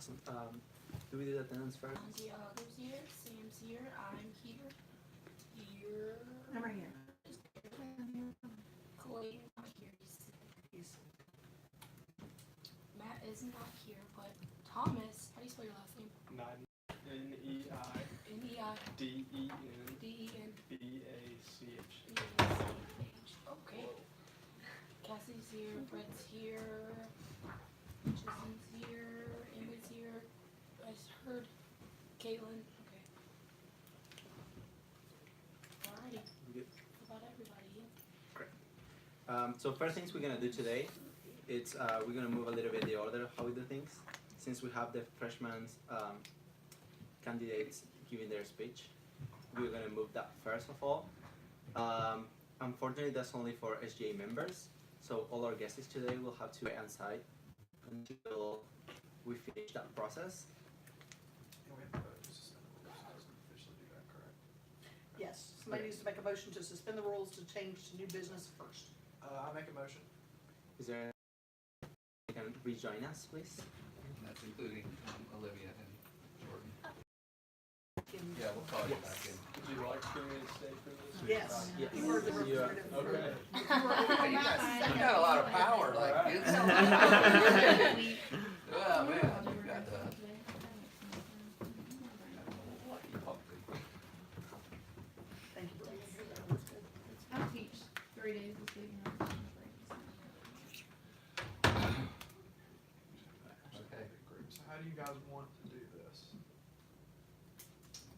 Awesome. Do we do the attendance first? There's here, Sam's here, I'm here, here. I'm right here. Clayton not here, he's sick. Matt is not here, but Thomas, how do you spell your last name? N-E-I-D-E-N N-E-I-D-E-N B-A-C-H. Okay. Cassie's here, Brett's here, Jason's here, Emma's here. I just heard Caitlin. Okay. Alrighty. Good. About everybody. So first things we're gonna do today, it's we're gonna move a little bit the order of how we do things. Since we have the freshmen candidates giving their speech, we're gonna move that first of all. Unfortunately, that's only for SGA members. So all our guests today will have to wait on site until we finish that process. And we have to vote to suspend the rules. Doesn't officially do that, correct? Yes, somebody needs to make a motion to suspend the rules to change to new business first. I make a motion. Is there you can rejoin us, please? That's including Olivia and Jordan. Can- Yeah, we'll call you back in. Would you like for me to stay for this? Yes. Yes. You were the Yeah. representative. Okay. Hey, you got a lot of power, like you. Oh, man, you got the. Lucky puppy. Thank you. I'll teach 3 days this week. Okay, So how do you guys want to do this?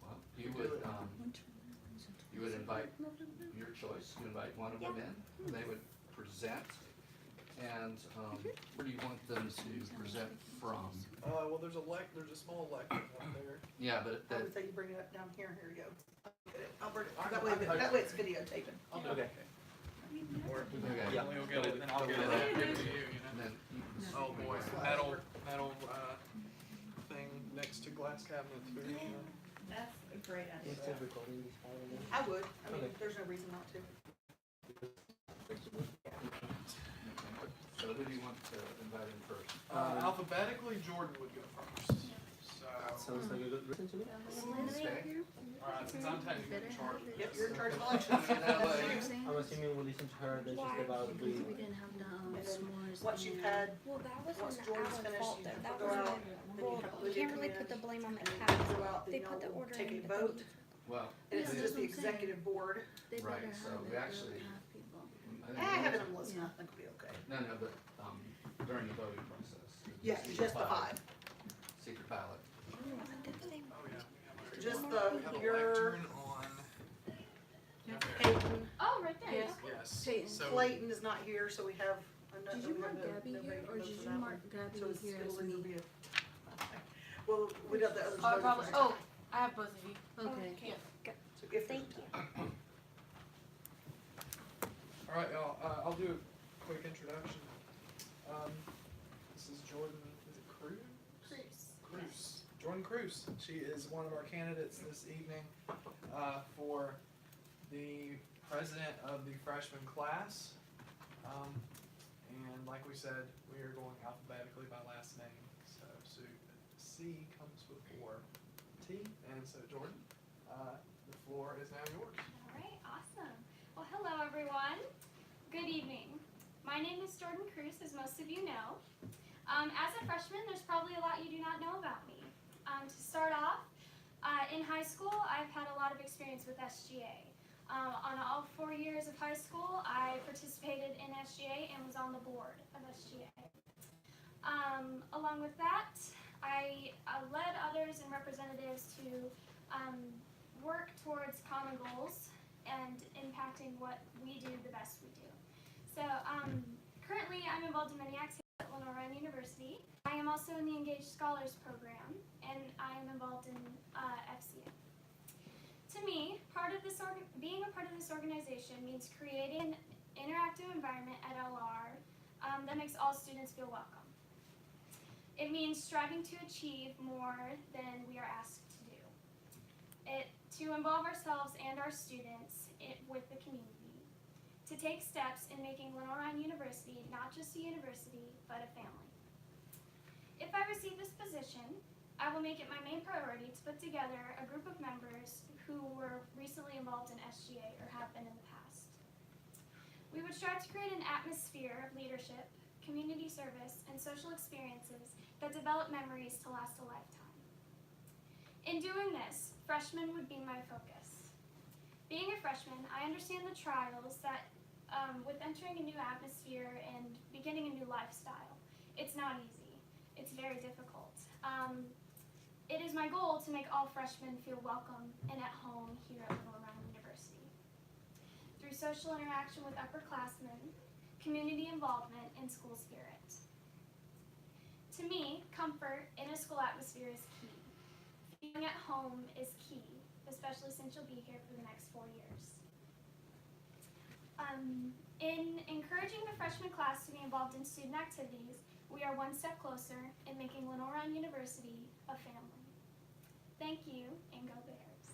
well, you would invite your choice, you invite one of them in, they would present, and, where do you want them to present from? Well, there's a small lectern up there. Yeah, but I that, would say you bring it up down here, here you go. I'll bring it, that way it's videotaping. I'll do Okay. it. Or Okay. Yeah. I'll get it, then I'll get it, give it to you, you know? and then you can. Oh boy, metal thing next to glass cabinets, for you know? That's a great idea. recording this file again? I would, I mean, Okay. there's no reason not to. So who do you want to invite in first? Alphabetically, Jordan would go first. That So, sounds like a good reason to me. Okay. alright, since I'm technically in charge of Yep, this. you're in charge of elections. You know, like, I'm assuming we'll listen to her, then she's about Because the. we didn't have the And then s'mores. once you've had, Well, that was once on Jordan's our finished, fault you though. have That to go was out, our then you fault. have You Lydia can't come really in, put the blame on the and then cats. go out, They then put the y'all will order take in a the vote, well, and it's Yeah, just the that's what I'm saying. executive board. They Right, better so have we it, actually- have people. Having them listen, I think will be okay. no, but, during the voting process. Yeah, Secret just the ballot. 5. Secret ballot. Oh, yeah. Just We have a your lectern on. Peyton, Oh, right there. Yes. Yes. Peyton. So, Clayton is not here, so we have. Did you mark Gabby here, or did you mark Gabby So it's here it'll as either me? be a. Well, we'd have the others. Oh, voted probably, first. oh, I have both of you. Okay. So if Thank there's- you. alright, y'all, I'll do a quick introduction. This is Jordan, is it Cruz? Cruz. Jordan Cruz. She is one of our candidates this evening for the president of the freshman class. And like we said, we are going alphabetically by last name. So C comes before T. And so Jordan, the floor is now yours. All right, awesome. Well, hello everyone. Good evening. My name is Jordan Cruz, as most of you know. As a freshman, there's probably a lot you do not know about me. To start off, in high school, I've had a lot of experience with SGA. On all 4 years of high school, I participated in SGA and was on the board of SGA. Along with that, I led others and representatives to work towards common goals and impacting what we do the best we do. So currently I'm involved in many activities at Lenore University. I am also in the Engaged Scholars Program, and I am involved in FCA. To me, being a part of this organization means creating an interactive environment at LR that makes all students feel welcome. It means striving to achieve more than we are asked to do. To involve ourselves and our students with the community. To take steps in making Lenore University not just a university, but a family. If I receive this position, position, I will make it my main priority to put together a group of members who were recently involved in SGA or have been in the past. We would strive to create an atmosphere of leadership, community service, and social experiences that develop memories to last a lifetime. In doing this, freshmen would be my focus. Being a freshman, I understand the trials that with entering a new atmosphere and beginning a new lifestyle. It's not easy. It's very difficult. It is my goal to make all freshmen feel welcome and at home here at Little Round University. Through social interaction with upperclassmen, community involvement, and school spirit. To me, comfort in a school atmosphere is key. Feeling at home is key, especially since you'll be here for the next 4 years. In encouraging the freshman class to be involved in student activities, we are one step closer in making Little Round University a family. Thank you, and go Bears.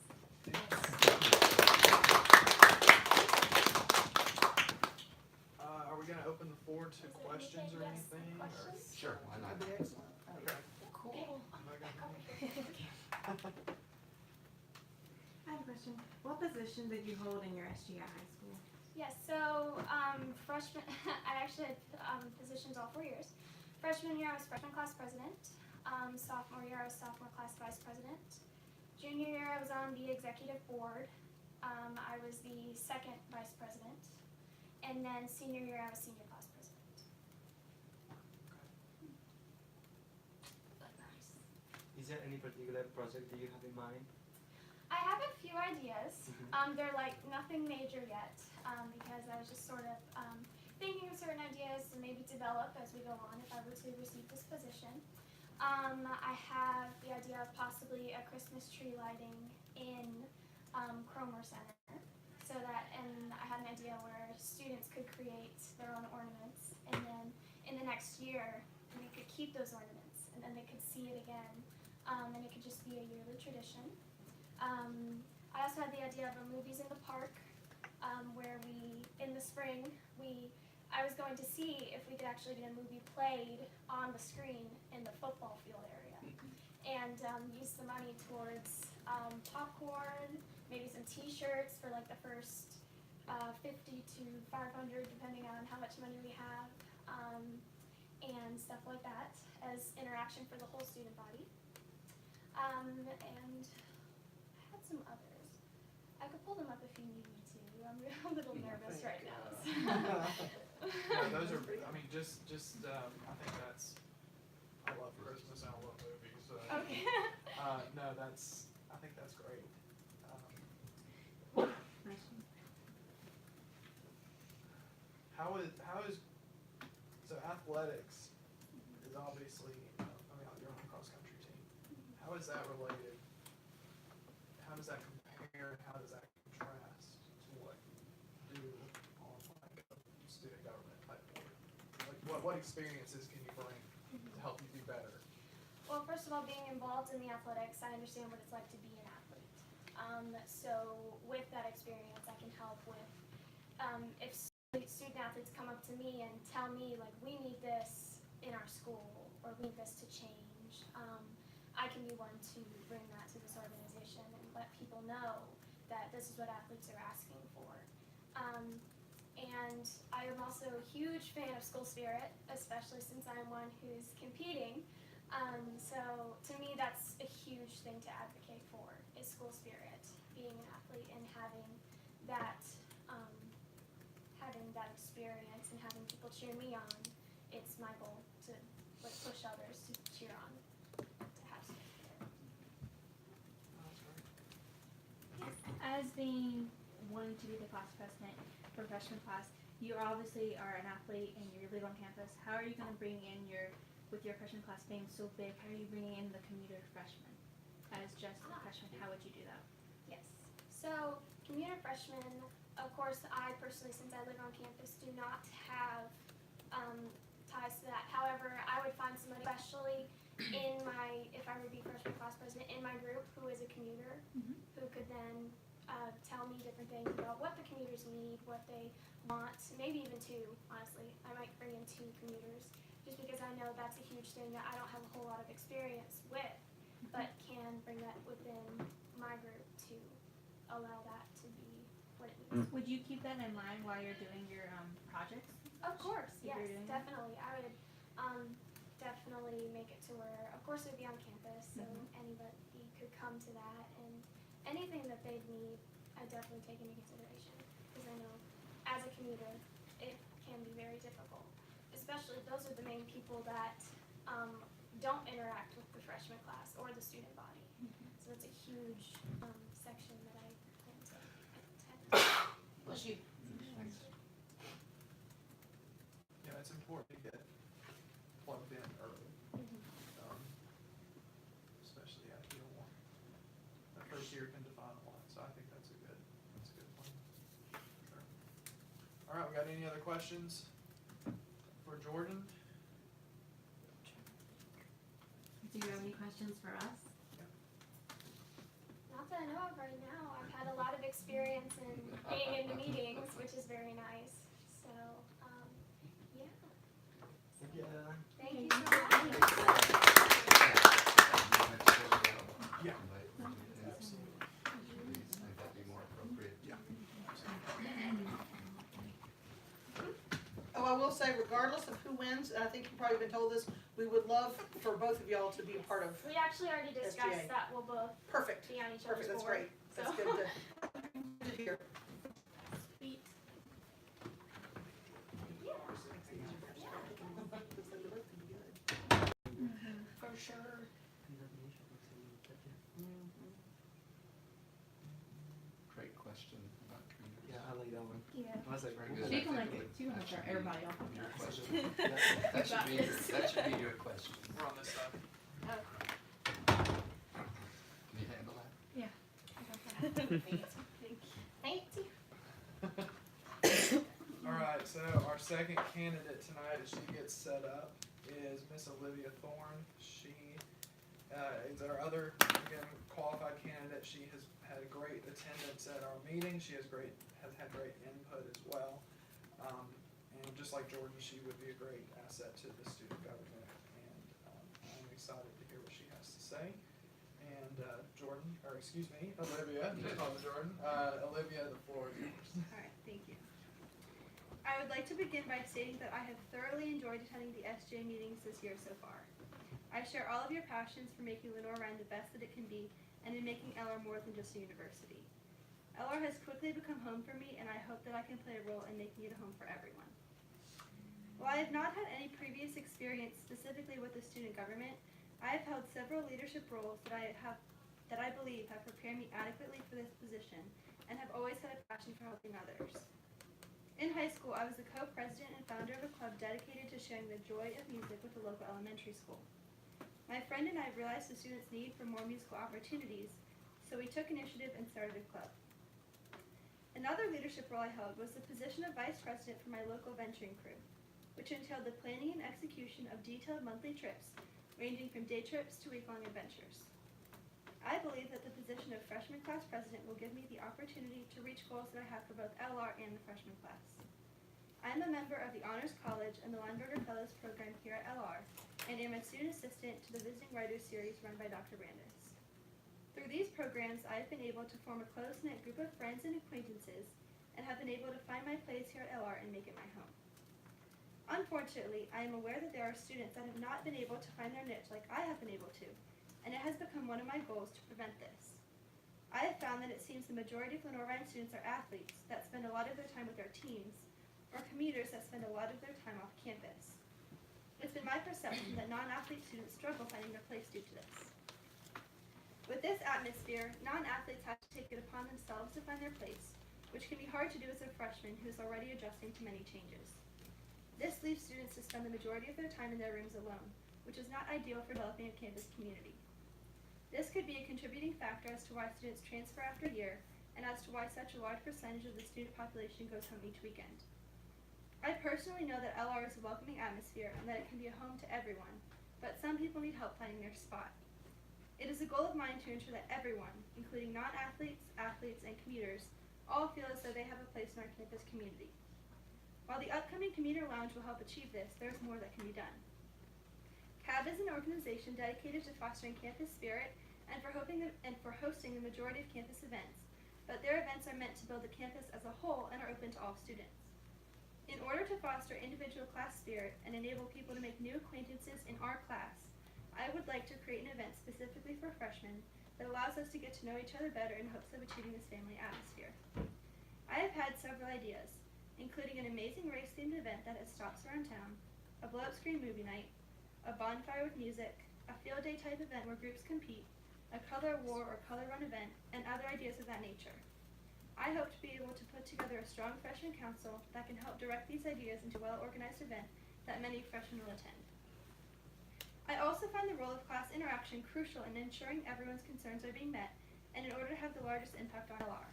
Are we gonna open the floor to questions or Yes, anything? or- questions? Sure, why not? That'd be excellent. Okay. Cool. I have a question. What position did you hold in your SGA high school? Yes, so freshman, I actually had positions all 4 years. Freshman year, I was freshman class president. Sophomore year, I was sophomore class vice president. Junior year, I was on the executive board. I was the second vice president. And then senior year, I was senior class president. Is there any particular project that you have in mind? I have a few ideas. They're like nothing major yet because I was just sort of thinking of certain ideas to maybe develop as we go on if I were to receive this position. I have the idea of possibly a Christmas tree lighting in Cromer Center. So that, and I had an idea where students could create their own ornaments, and then in the next year, we could keep those ornaments, and then they could see it again, and it could just be a yearly tradition. I also had the idea of a movies in the park, where in the spring, I was going to see if we could actually get a movie played on the screen in the football field area, and use the money towards popcorn, maybe some t-shirts for like the first 50 to 500 depending on how much money we have, and stuff like that as interaction for the whole student body. And I had some others. I could pull them up if you need me to. I'm a little nervous right now. No, those are, I mean, just, I think that's, I love Christmas and I love movies, so. Okay. No, I think that's great. How is, so athletics is obviously, I mean, you're on a cross-country team. How is that related? How does that compare, and how does that contrast to what you do on like a student government type board? Like, what experiences can you bring to help you do better? Well, first of all, being involved in the athletics, I understand what it's like to be an athlete. So with that experience, I can help with if student athletes come up to me and tell me like we need this in our school or we need this to change. I can be one to bring that to this organization and let people know that this is what athletes are asking for. And I am also a huge fan of school spirit, especially since I'm one who's competing. So to me, that's a huge thing to advocate for, is school spirit, being an athlete and having that experience and having people cheer me on. It's my goal to like push others to cheer on, to have school spirit. As being wanting to be the class president for freshman class, you obviously are an athlete and you live on campus. How are you going to bring in with your freshman class being so big, how are you bringing in the commuter freshmen as just a freshman? How would you do that? Yes. So commuter freshmen, of course, I personally, since I live on campus, do not have ties to that. However, I would find somebody, especially if I were to be freshman class president, in my group who is a commuter, who could then tell me different things about what the commuters need, what they want, maybe even two, honestly. I might bring in 2 commuters, just because I know that's a huge thing that I don't have a whole lot of experience with, but can bring that within my group to allow that to be what it needs. Would you keep that in mind while you're doing your projects? Of course, If yes, you're doing that? definitely. I would definitely make it to where, of course, it would be on campus, so anybody could come to that, and anything that they'd need, I definitely take into consideration, because I know as a commuter, it can be very difficult, especially those are the main people that don't interact with the freshman class or the student body. So it's a huge section that I plan to attend. Bless you. Thanks. Yeah, it's important to get plugged in early, especially at year one. That first year can define a lot, so I think that's a good plan. Sure. All right, we got any other questions for Jordan? Do you have any questions for us? Not that I know of right now. I've had a lot of experience in being in the meetings, which is very nice. So, yeah. Yeah. Thank you so much. Yeah. Absolutely. Please make that be more appropriate. Oh, I will say, regardless of who wins, and I think you've probably been told this, we would love for both of y'all to be a part of. We actually already discussed SGA. that we'll both Perfect. be on each other's Perfect. That's board. great. So. That's good to hear. Sweet. For sure. Great question about community. Yeah, I like that one. Yeah. I was like, Very good. She can I like think it. She can that look should at be everybody else. Your question. Yeah. That should be your question. We're on this side. Can you handle that? Thank you. All right, so our second candidate tonight, as she gets set up, is Miss Olivia Thorne. She is our other, again, qualified candidate. She has had a great attendance at our meeting. She has had great input as well. And just like Jordan, she would be a great asset to the student government. And I'm excited to hear what she has to say. And Olivia, just call me Jordan. Olivia, the floor is yours. Alright, thank you. I would like to begin by stating that I have thoroughly enjoyed attending the SGA meetings this year so far. I share all of your passions for making Lenore-Rhyne the best that it can be and in making LR more than just a university. LR has quickly become home for me, and I hope that I can play a role in making it a home for everyone. While I have not had any previous experience specifically with the student government, I have held several leadership roles that I believe have prepared me adequately for this position and have always had a passion for helping others. In high school, I was the co-president and founder of a club dedicated to sharing the joy of music with the local elementary school. My friend and I realized the students' need for more musical opportunities, so we took initiative and started a club. Another leadership role I held was the position of vice president for my local venturing crew, which entailed the planning and execution of detailed monthly trips, ranging from day trips to week-long adventures. I believe that the position of freshman class president will give me the opportunity to reach goals that I have for both LR and the freshman class. I am a member of the Honors College and the Lineberger Fellows program here at LR, and am a student assistant to the Visiting Writers series run by Dr. Brandis. Through these programs, I have been able to form a close-knit group of friends and acquaintances, and have been able to find my place here at LR and make it my home. Unfortunately, I am aware that there are students that have not been able to find their niche like I have been able to, and it has become one of my goals to prevent this. I have found that it seems the majority of Lenore-Rhyne students are athletes that spend a lot of their time with their teams, or commuters that spend a lot of their time off campus. It's been my perception that non-athlete students struggle finding their place due to this. With this atmosphere, non-athletes have to take it upon themselves to find their place, which can be hard to do as a freshman who is already adjusting to many changes. This leaves students to spend the majority of their time in their rooms alone, which is not ideal for developing a campus community. This could be a contributing factor as to why students transfer after a year, and as to why such a large percentage of the student population goes home each weekend. I personally know that LR is a welcoming atmosphere and that it can be a home to everyone, but some people need help finding their spot. It is a goal of mine to ensure that everyone, including non-athletes, athletes, and commuters, all feel as though they have a place in our campus community. While the upcoming commuter lounge will help achieve this, there is more that can be done. CAB is an organization dedicated to fostering campus spirit and for hosting the majority of campus events, but their events are meant to build the campus as a whole and are open to all students. In order to foster individual class spirit and enable people to make new acquaintances in our class, I would like to create an event specifically for freshmen that allows us to get to know each other better in hopes of achieving this family atmosphere. I have had several ideas, including an amazing race-themed event that has stops around town, a blow-up screen movie night, a bonfire with music, a field day type event where groups compete, a color war or color run event, and other ideas of that nature. I hope to be able to put together a strong freshman council that can help direct these ideas into a well-organized event that many freshmen will attend. I also find the role of class interaction crucial in ensuring everyone's concerns are being met and in order to have the largest impact on LR.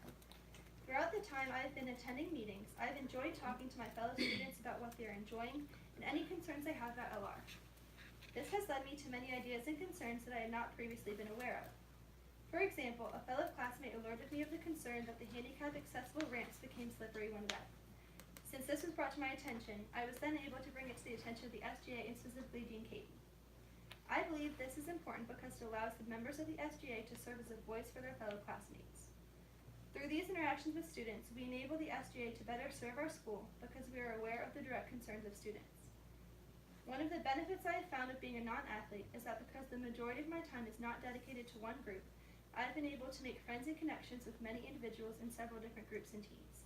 Throughout the time I have been attending meetings, I have enjoyed talking to my fellow students about what they are enjoying and any concerns they have about LR. This has led me to many ideas and concerns that I had not previously been aware of. For example, a fellow classmate alerted me of the concern that the handicap-accessible ramps became slippery when wet. Since this was brought to my attention, I was then able to bring it to the attention of the SGA and specifically Dean Caton. I believe this is important because it allows the members of the SGA to serve as a voice for their fellow classmates. Through these interactions with students, we enable the SGA to better serve our school because we are aware of the direct concerns of students. One of the benefits I have found of being a non-athlete is that because the majority of my time is not dedicated to one group, I have been able to make friends and connections with many individuals in several different groups and teams.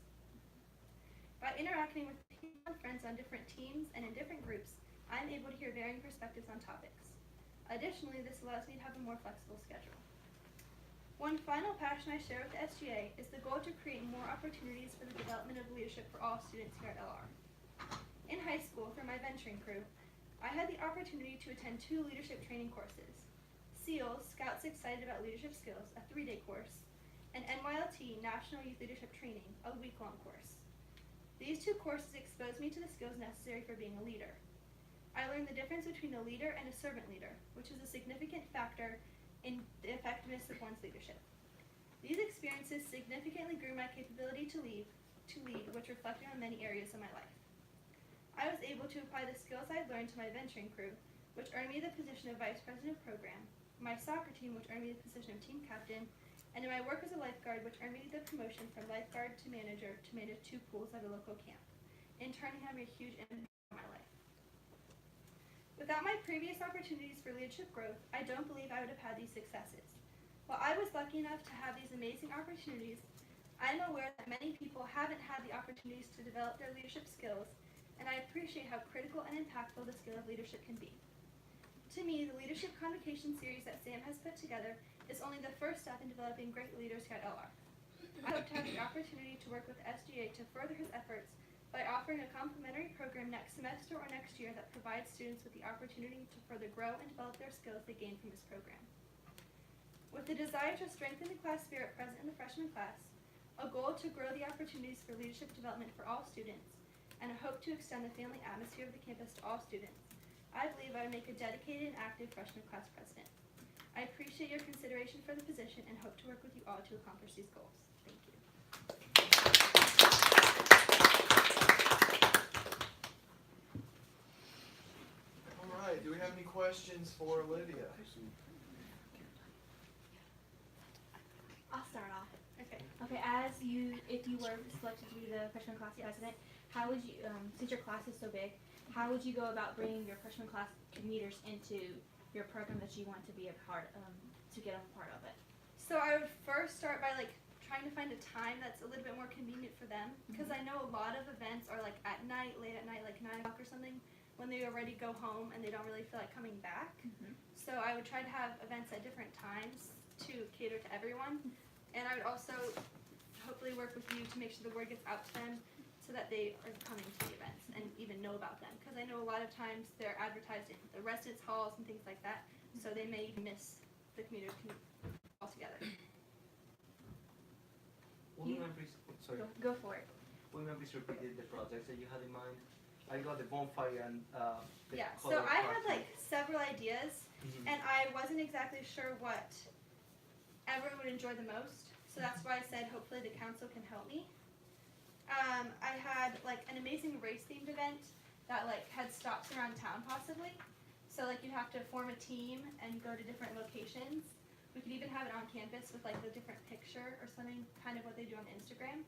By interacting with people and friends on different teams and in different groups, I am able to hear varying perspectives on topics. Additionally, this allows me to have a more flexible schedule. One final passion I share with the SGA is the goal to create more opportunities for the development of leadership for all students here at LR. In high school, through my venturing crew, I had the opportunity to attend 2 leadership training courses, SEALS, Scouts Excited About Leadership Skills, a 3-day course, and NYLT, National Youth Leadership Training, a week-long course. These 2 courses exposed me to the skills necessary for being a leader. I learned the difference between a leader and a servant leader, which is a significant factor in the effectiveness of one's leadership. These experiences significantly grew my capability to lead, which reflected on many areas of my life. I was able to apply the skills I had learned to my venturing crew, which earned me the position of Vice President of Program, my soccer team, which earned me the position of Team Captain, and in my work as a lifeguard, which earned me the promotion from lifeguard to manage 2 pools at a local camp, in turn having a huge impact on my life. Without my previous opportunities for leadership growth, I don't believe I would have had these successes. While I was lucky enough to have these amazing opportunities, I am aware that many people haven't had the opportunities to develop their leadership skills, and I appreciate how critical and impactful the skill of leadership can be. To me, the Leadership Convocation series that Sam has put together is only the first step in developing great leaders here at LR. I hope to have the opportunity to work with SGA to further his efforts by offering a complimentary program next semester or next year that provides students with the opportunity to further grow and develop their skills they gain from this program. With the desire to strengthen the class spirit present in the freshman class, a goal to grow the opportunities for leadership development for all students, and a hope to extend the family atmosphere of the campus to all students, I believe I would make a dedicated and active freshman class president. I appreciate your consideration for the position and hope to work with you all to accomplish these goals. Thank you. All right, do we have any questions for Olivia? I'll start off. Okay. Okay, if you were selected to be the freshman class president, how would you, since your class is so big, how would you go about bringing your freshman class leaders into your program that you want to be a part, to get a part of it? So I would first start by trying to find a time that's a little bit more convenient for them, because I know a lot of events are at night, late at night, 9 o'clock or something, when they already go home and they don't really feel like coming back. So I would try to have events at different times to cater to everyone, and I would also hopefully work with you to make sure the word gets out to them so that they are coming to the events and even know about them, because I know a lot of times they're advertised in the residence halls and things like that, so they may miss the community altogether. Will you please, sorry, Go for it. will you please repeat the projects that you had in mind? I got the bonfire and the Yeah, so color I had party. several ideas, and I wasn't exactly sure what everyone would enjoy the most, so that's why I said hopefully the council can help me. I had an amazing race themed event that had stops around town possibly. So like you'd have to form a team and go to different locations. We could even have it on campus with like the different picture or something, kind of what they do on Instagram.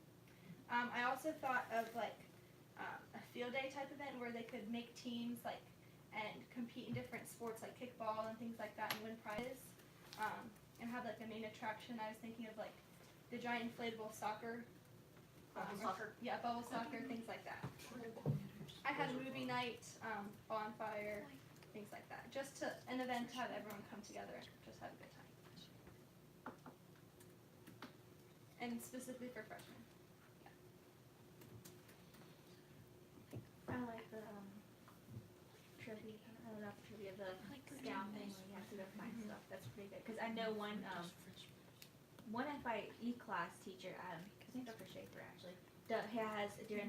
I also thought of like a field day type event where they could make teams like and compete in different sports like kickball and things like that and win prizes. And have like a main attraction. I was thinking of like the giant inflatable soccer. Bubble soccer. Yeah, bubble soccer, things like that. I had a movie night, bonfire, things like that. Just to an event to have everyone come together and just have a good time. And specifically for freshmen. I like the trivia, not the trivia, the scout thing where you have to go find stuff. That's pretty good. Because I know one FIE class teacher, I think Dr. Schaefer actually, he has during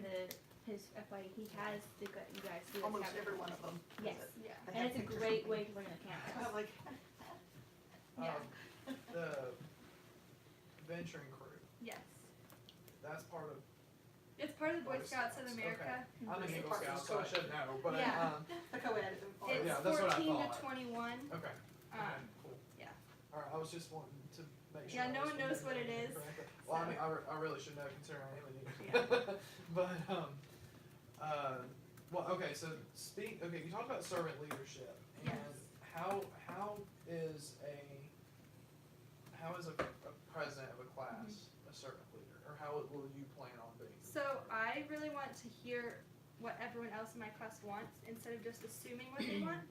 his FIE, he has you guys do the Almost scout. every one of them. Yes. Yeah. They And have it's a pictures great of way to learn the campus. I'm like, Yeah. The venturing crew, Yes. that's part of, It's part of the Boy Boy Scouts of Scouts, America. I'm an It's Eagle part of the Scout, so I story. should know, but, Yeah. the co-ed. It's yeah, that's what I 14 to thought. 21. okay, okay, cool. yeah. Alright, I was just wanting to make sure. Yeah, I no was one knows what it remembering is, correctly. Well, I so. mean, I really should know considering I am a new. Yeah. But, well, okay, so you talked about servant leadership, and Yes. how is a president of a class a servant leader, or how will you plan on being? So I really want to hear what everyone else in my class wants instead of just assuming what they want.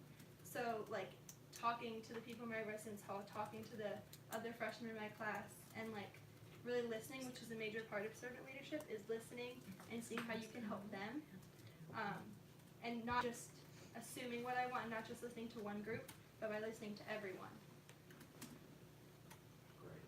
So like talking to the people in my residence hall, talking to the other freshmen in my class, and like really listening, which is a major part of servant leadership, is listening and seeing how you can help them. And not just assuming what I want, not just listening to one group, but by listening to everyone. Great.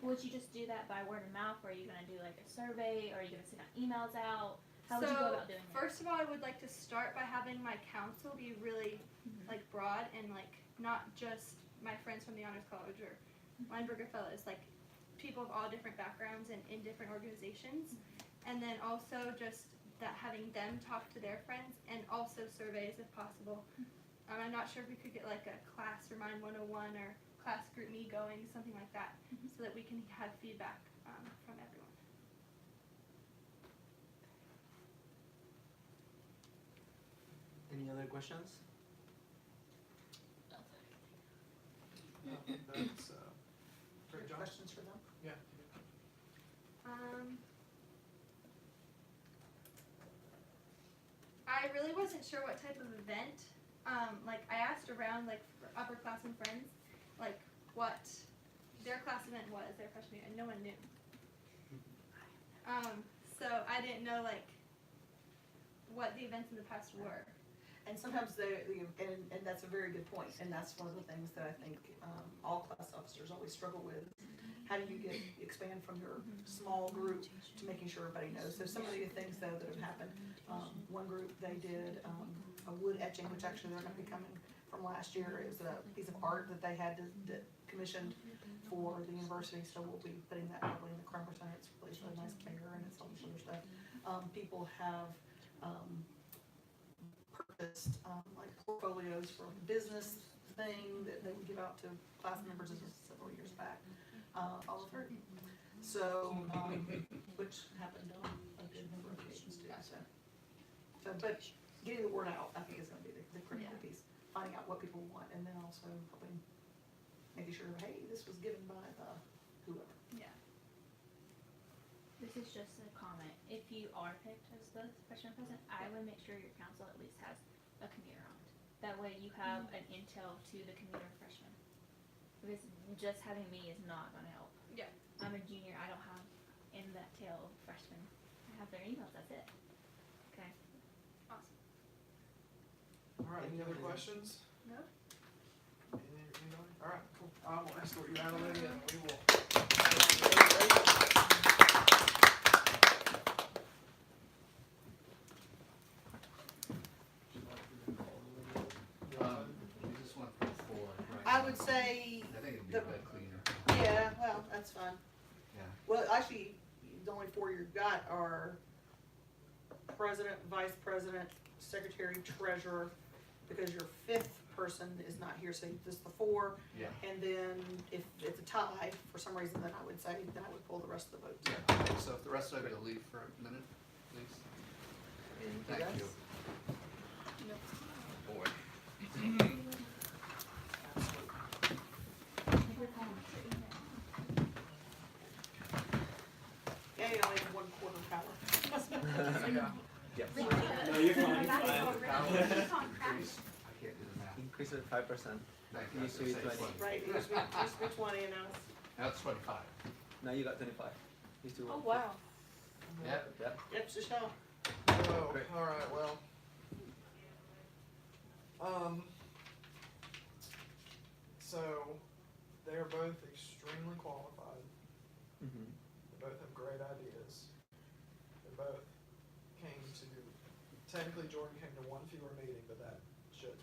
Would you just do that by word of mouth, or are you going to do like a survey, or are you going to send out emails out? How would you go about doing that? First of all, I would like to start by having my council be really like broad and like not just my friends from the Honors College or Lineberger Fellows, like people of all different backgrounds and in different organizations. And then also just that having them talk to their friends and also surveys if possible. I'm not sure if we could get like a class Remind 101 or class group me going, something like that, so that we can have feedback from everyone. Any other questions? That's, great, John? questions for them? Yeah. I really wasn't sure what type of event. Like I asked around like for upperclassmen friends, like what their class event was their freshman year, and no one knew. So I didn't know like what the events in the past were. And sometimes and that's a very good point, and that's one of the things that I think all class officers always struggle with. How do you expand from your small group to making sure everybody knows? So some of the things though that have happened, one group, they did a wood etching, which actually they're gonna be coming from last year. It was a piece of art that they had commissioned for the university, so we'll be putting that probably in the Crumberton. It's really a nice paper and it's all this other stuff. People have purchased like portfolios for a business thing that they would give out to class members. This was several years back. All of her. So, which happened on a good number of occasions too. So, but getting the word out, I think, is going to be the critical piece. Finding out what people want, and then also helping, making sure, hey, this was given by the whoever. Yeah. This is just a comment. If you are picked as the freshman president, I would make sure your council at least has a commuter on it. That way you have an intel to the commuter freshmen. Because just having me is not going to help. Yeah. I'm a junior. I don't have in that tail of freshmen. I have their emails. That's it. Okay. Awesome. Alright, any other questions? No. Anybody? Alright, cool. I will escort you out of there and we will. You just want the four, right? I would say, I think it'd be the- a bit cleaner. yeah, well, that's fine. Yeah. Well, actually, the only four you've got are president, vice president, secretary, treasurer, because your fifth person is not here, say just the four. Yeah. And then if it's a tie, for some reason, then I would say, then I would pull the rest of the votes. Yeah, okay, so if the rest of you will leave for a minute, please. Thank you. Boy. Yeah, you only have 1/4 power. Yeah. No, you're fine. Increase, I can't do the math. Increase it 5%. Thank you. Used to be 20. Right, it used to be 20 and now it's. That's 25. Now you got 25. Used to Oh wow. Yep. Yep. Yep, Michelle. Oh, Great. alright, well. So, they are both extremely qualified. Mm-hmm. They both have great ideas. They both came to, technically Jordan came to one fewer meeting, but that shouldn't,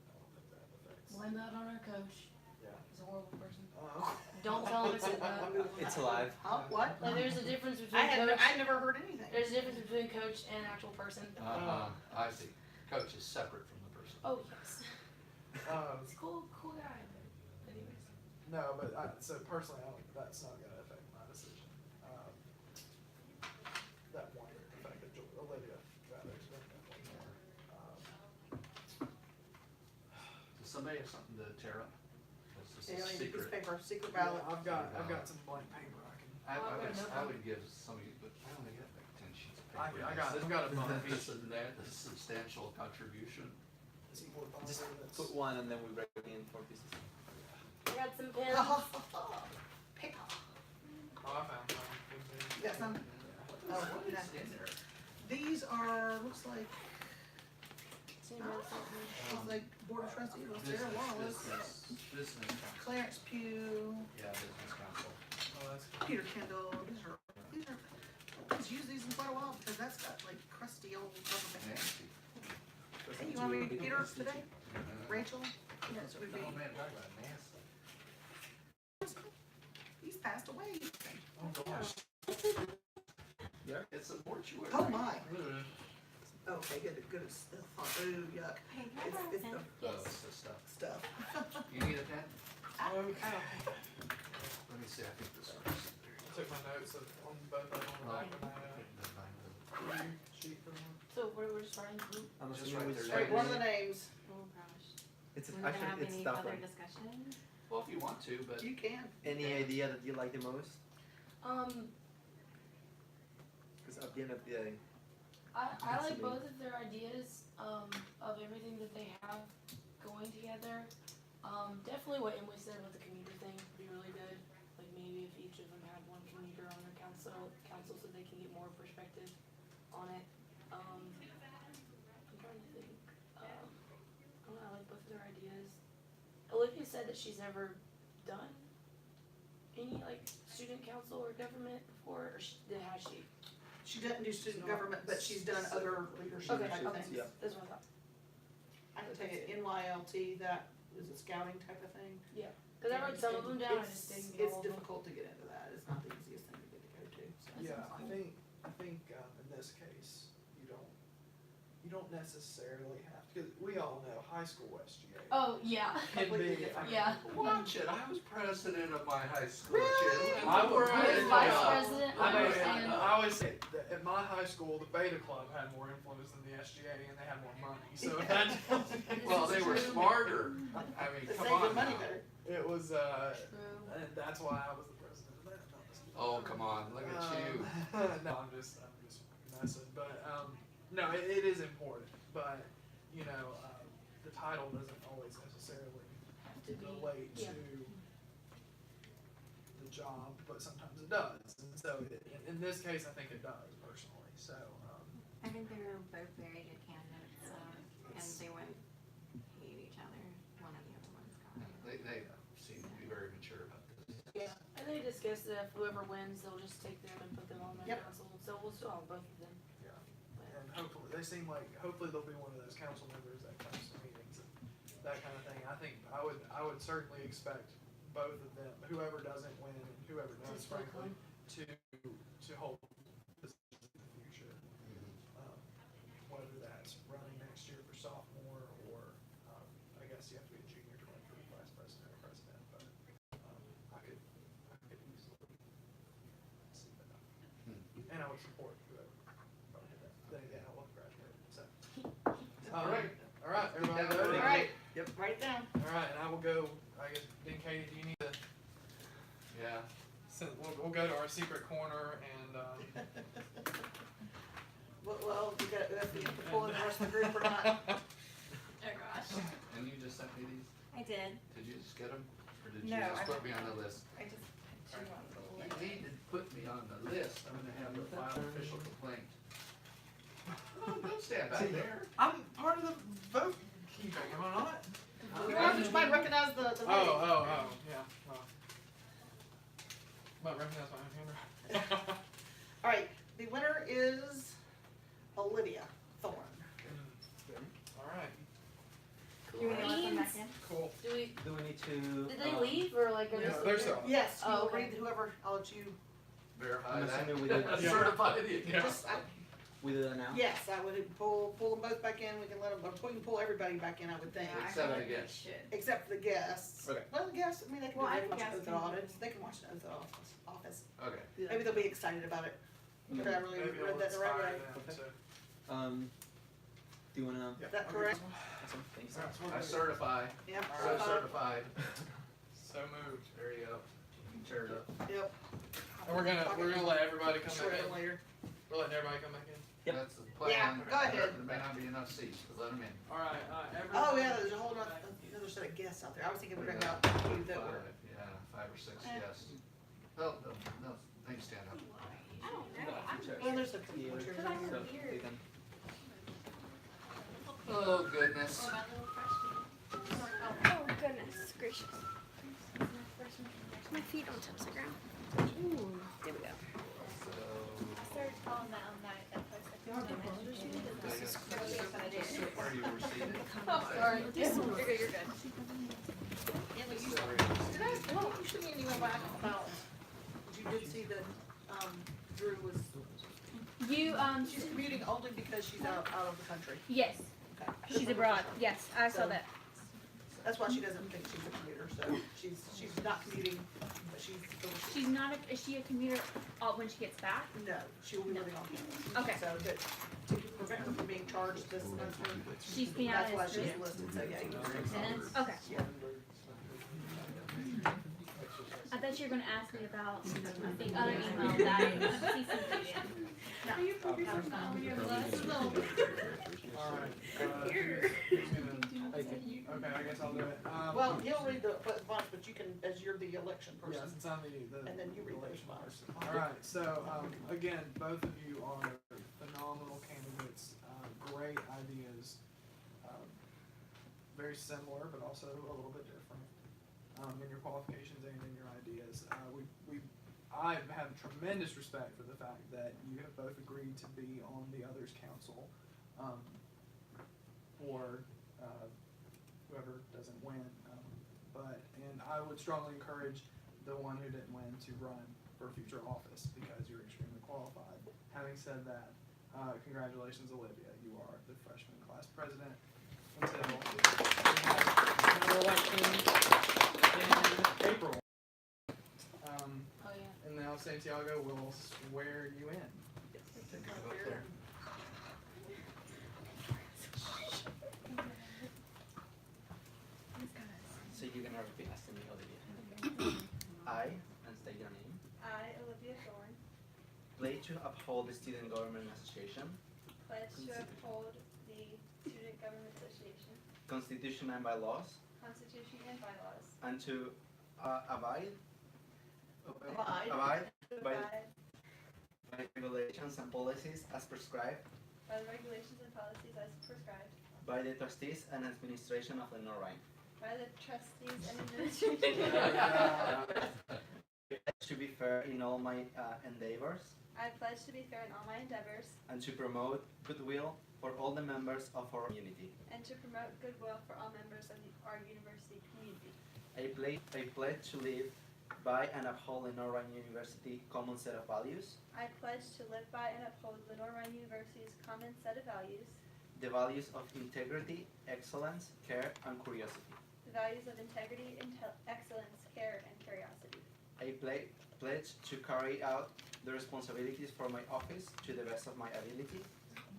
I don't think that affects. Blame that on our coach. Yeah. He's a horrible person. Uh, Don't tell him I said that. It's alive. Huh, what? Like there's a difference between I coach. never heard anything. There's a difference between coach and actual person. I see. Coach is separate from the person. Oh yes. He's a cool guy. But anyways. No, but so personally, that's not gonna affect my decision. That one affected Olivia rather significantly more. Does somebody have something to tear up? This Yeah, is a piece of secret. paper, secret ballot. I've got some blank paper I can. I would give some of you, but I only got like 10 sheets of paper. I've got a bunch. This is a substantial contribution. Just put one and then we break it in 4 pieces. I got some pins. Paper. Oh, I found one. You got some? Oh, what did I It's in there. These are, looks like Same as something. Board of Trustees, Sarah Wallace, Business council. Clarence Pugh, Yeah, business council. Oh, that's Peter Kendall. I've used these in quite a while because that's got like crusty old government. Nasty. Hey, you want me to Peter today? Rachel? Yes, would be- oh man, talk about nasty. He's passed away. oh gosh. It's a mortuary. Oh my. Ugh. Okay, good. Ooh, yuck. It's the Oh, it's the stuff. stuff. You need a pen? Okay. Let me see, I think this works. I took my notes on both of them on the back of my sheet for one. So we're starting. I'm Just assuming write we their Right, one of the names. Oh gosh. It's We're not gonna have actually it's any tough further one. discussion? Well, if you want to, but You can. Any idea that you like the most? Because at the end of the day, I like both of their ideas of everything that they have going together. Definitely what Emily said with the commuter thing would be really good. Like maybe if each of them had one commuter on their council so they can get more perspective on it. I'm trying to think. I don't know, I like both of their ideas. Olivia said that she's never done any like student council or government before, or has she? She doesn't do student government, but she's done other leadership Okay, type okay, things. Yeah. that's what I thought. I can tell you, NYLT, that is a scouting type of thing. Cause I wrote some of them down, I just didn't get It's all of them. difficult to get into that. It's not the easiest thing to get to go to, so. Yeah, I think in this case, you don't necessarily have, because we all know high school SGA Oh, yeah. can completely be. different. Yeah. watch it. I was president of my high school. Really? Kid. I was I was vice president, I I mean, understand. I always say that at my high school, the Beta Club had more influence than the SGA, and they had more money. So if that tells you. Well, they were smarter. I mean, They come save the on money now. better. It was, True. and that's why I was the president of that. No, I'm just kidding. Oh, come on, look at you. No, I'm just messing, but, no, it is important, but, the title doesn't always necessarily Have to be. relate yeah. to the job, but sometimes it does, and so in this case, I think it does personally, so, I think they were both very good candidates, and they wouldn't hate each other, one of the other ones got it. They seem to be very mature about this. Yeah. And they discussed that if whoever wins, they'll just take them and put them on their Yep. council. So we'll still have both of them. and hopefully, they seem like, hopefully they'll be one of those council members that comes to meetings and that kind of thing. I think, I would certainly expect both of them, whoever doesn't win and whoever does, Just both frankly, win. to hold positions in the future. Whether that's running next year for sophomore or, I guess you have will support whoever. Then again, I will graduate. So. All right. All right, everybody. All All All right. right, yep, write it down. All right, and I will go. I guess, then Katie, do you need to? Yeah. We'll go to our secret corner and. Well, we got to pull in the rest of the group or not. Oh gosh. And you just sent me these? I did. Did you just get them? Or did No, you just I- put me on the list? I just put you on the You list. need to put me on the list. I'm gonna have to file an official complaint. Oh, don't stand back there. I'm part of the vote keeping, am I not? You might recognize the lady. Yeah. Might recognize my own handwriting. All right, the winner is Olivia Thorne. All right, You want to let them back in? cool. Do we? Do we need to? Did they leave or like are they Yeah, still they're here? still. Yes, you Oh, will okay. read whoever, I'll let you, Verify I'm that. assuming we did. Yeah. Certify the account. just, We do that now. yes, I would pull them both back in, we can let them, we can pull everybody back in, I would think. Yeah, I Except feel I like we guess. should. Except for the guests. Okay. Well, the guests, I mean, they can, Well, I they can watch think the guests oath can- of office, they can watch the oath of office. Okay. Maybe they'll be excited about it. Did I really Maybe read I'll that the right inspire way? them Okay. to- Do you wanna? Yeah, Is that okay. correct? Awesome. Thanks. All right, so we're I gonna- certify. Yep. All So right. certified. So moved. There you go. Turn it up. Yep. And we're gonna let everybody come Shred back it in. later. We're letting everybody come back in. Yep. That's the plan. Yeah, go ahead. There may not be enough seats, but let them in. All right, everybody. Oh, yeah, there's a whole another set of guests out there. I was thinking we were talking about you that were. Five or six, yes. No, they can stand up. I don't know. Well, there's a couple Yeah. more chairs Cause out I'm here. So weird. they can. Oh, goodness. What about little freshman? Oh goodness gracious. My feet don't touch the ground. There we go. So, Started calling that on that post. sit where you were seated. Oh, sorry. You're good. You're good. Yeah, but you, Sorry. did I, well, you shouldn't even go back about, you did see that, Drew was, You she's commuting only because she's out of the country. yes, Okay. she's abroad. Yes, I saw So- that. That's why she doesn't think she's a commuter, so she's not commuting, but she's overseas. She's not a. Is she a commuter when she gets back? No, she will be living on campus. Okay. So that, to prevent her from being charged this semester, She's being out that's why as she's student. listed, so yeah, you can. Attendance? Okay. Yeah. I thought you were gonna ask me about the other email that I CC'd you in. Are you focused on your list? All right. Who's gonna- Okay, I guess I'll do it. Well, he'll read the response, but you can, as you're the election yeah, person, since I'm the and then you read the election response. person. All right, so again, both of you are phenomenal candidates, great ideas, very similar, but also a little bit different in your qualifications and in your ideas. I have tremendous respect for the fact that you have both agreed to be on the others' council for whoever doesn't win. And I would strongly encourage the one who didn't win to run for future office because you're extremely qualified. Having said that, congratulations, Olivia. You are the freshman class president until the election in April. Oh yeah. And now Santiago will swear you in. So you're gonna repeat after me, Olivia. I, and state your name, I, Olivia Thorne, pledge to uphold the Student Government Association, pledge to uphold the Student Government Association, Constitution and bylaws, Constitution and bylaws, and to abide Abide. to by abide regulations and policies as prescribed by the regulations and policies as prescribed by the trustees and administration of Lenore Rhine. by the trustees and administration. To be fair in all my endeavors I pledge to be fair in all my endeavors and to promote goodwill for all the members of our community. and to promote goodwill for all members of our university community. I pledge to live by and uphold Lenore Rhine University common set of values, I pledge to live by and uphold Lenore Rhine University's common set of values, the values of integrity, excellence, care, and curiosity. the values of integrity, excellence, care, and curiosity. I pledge to carry out the responsibilities for my office to the best of my ability,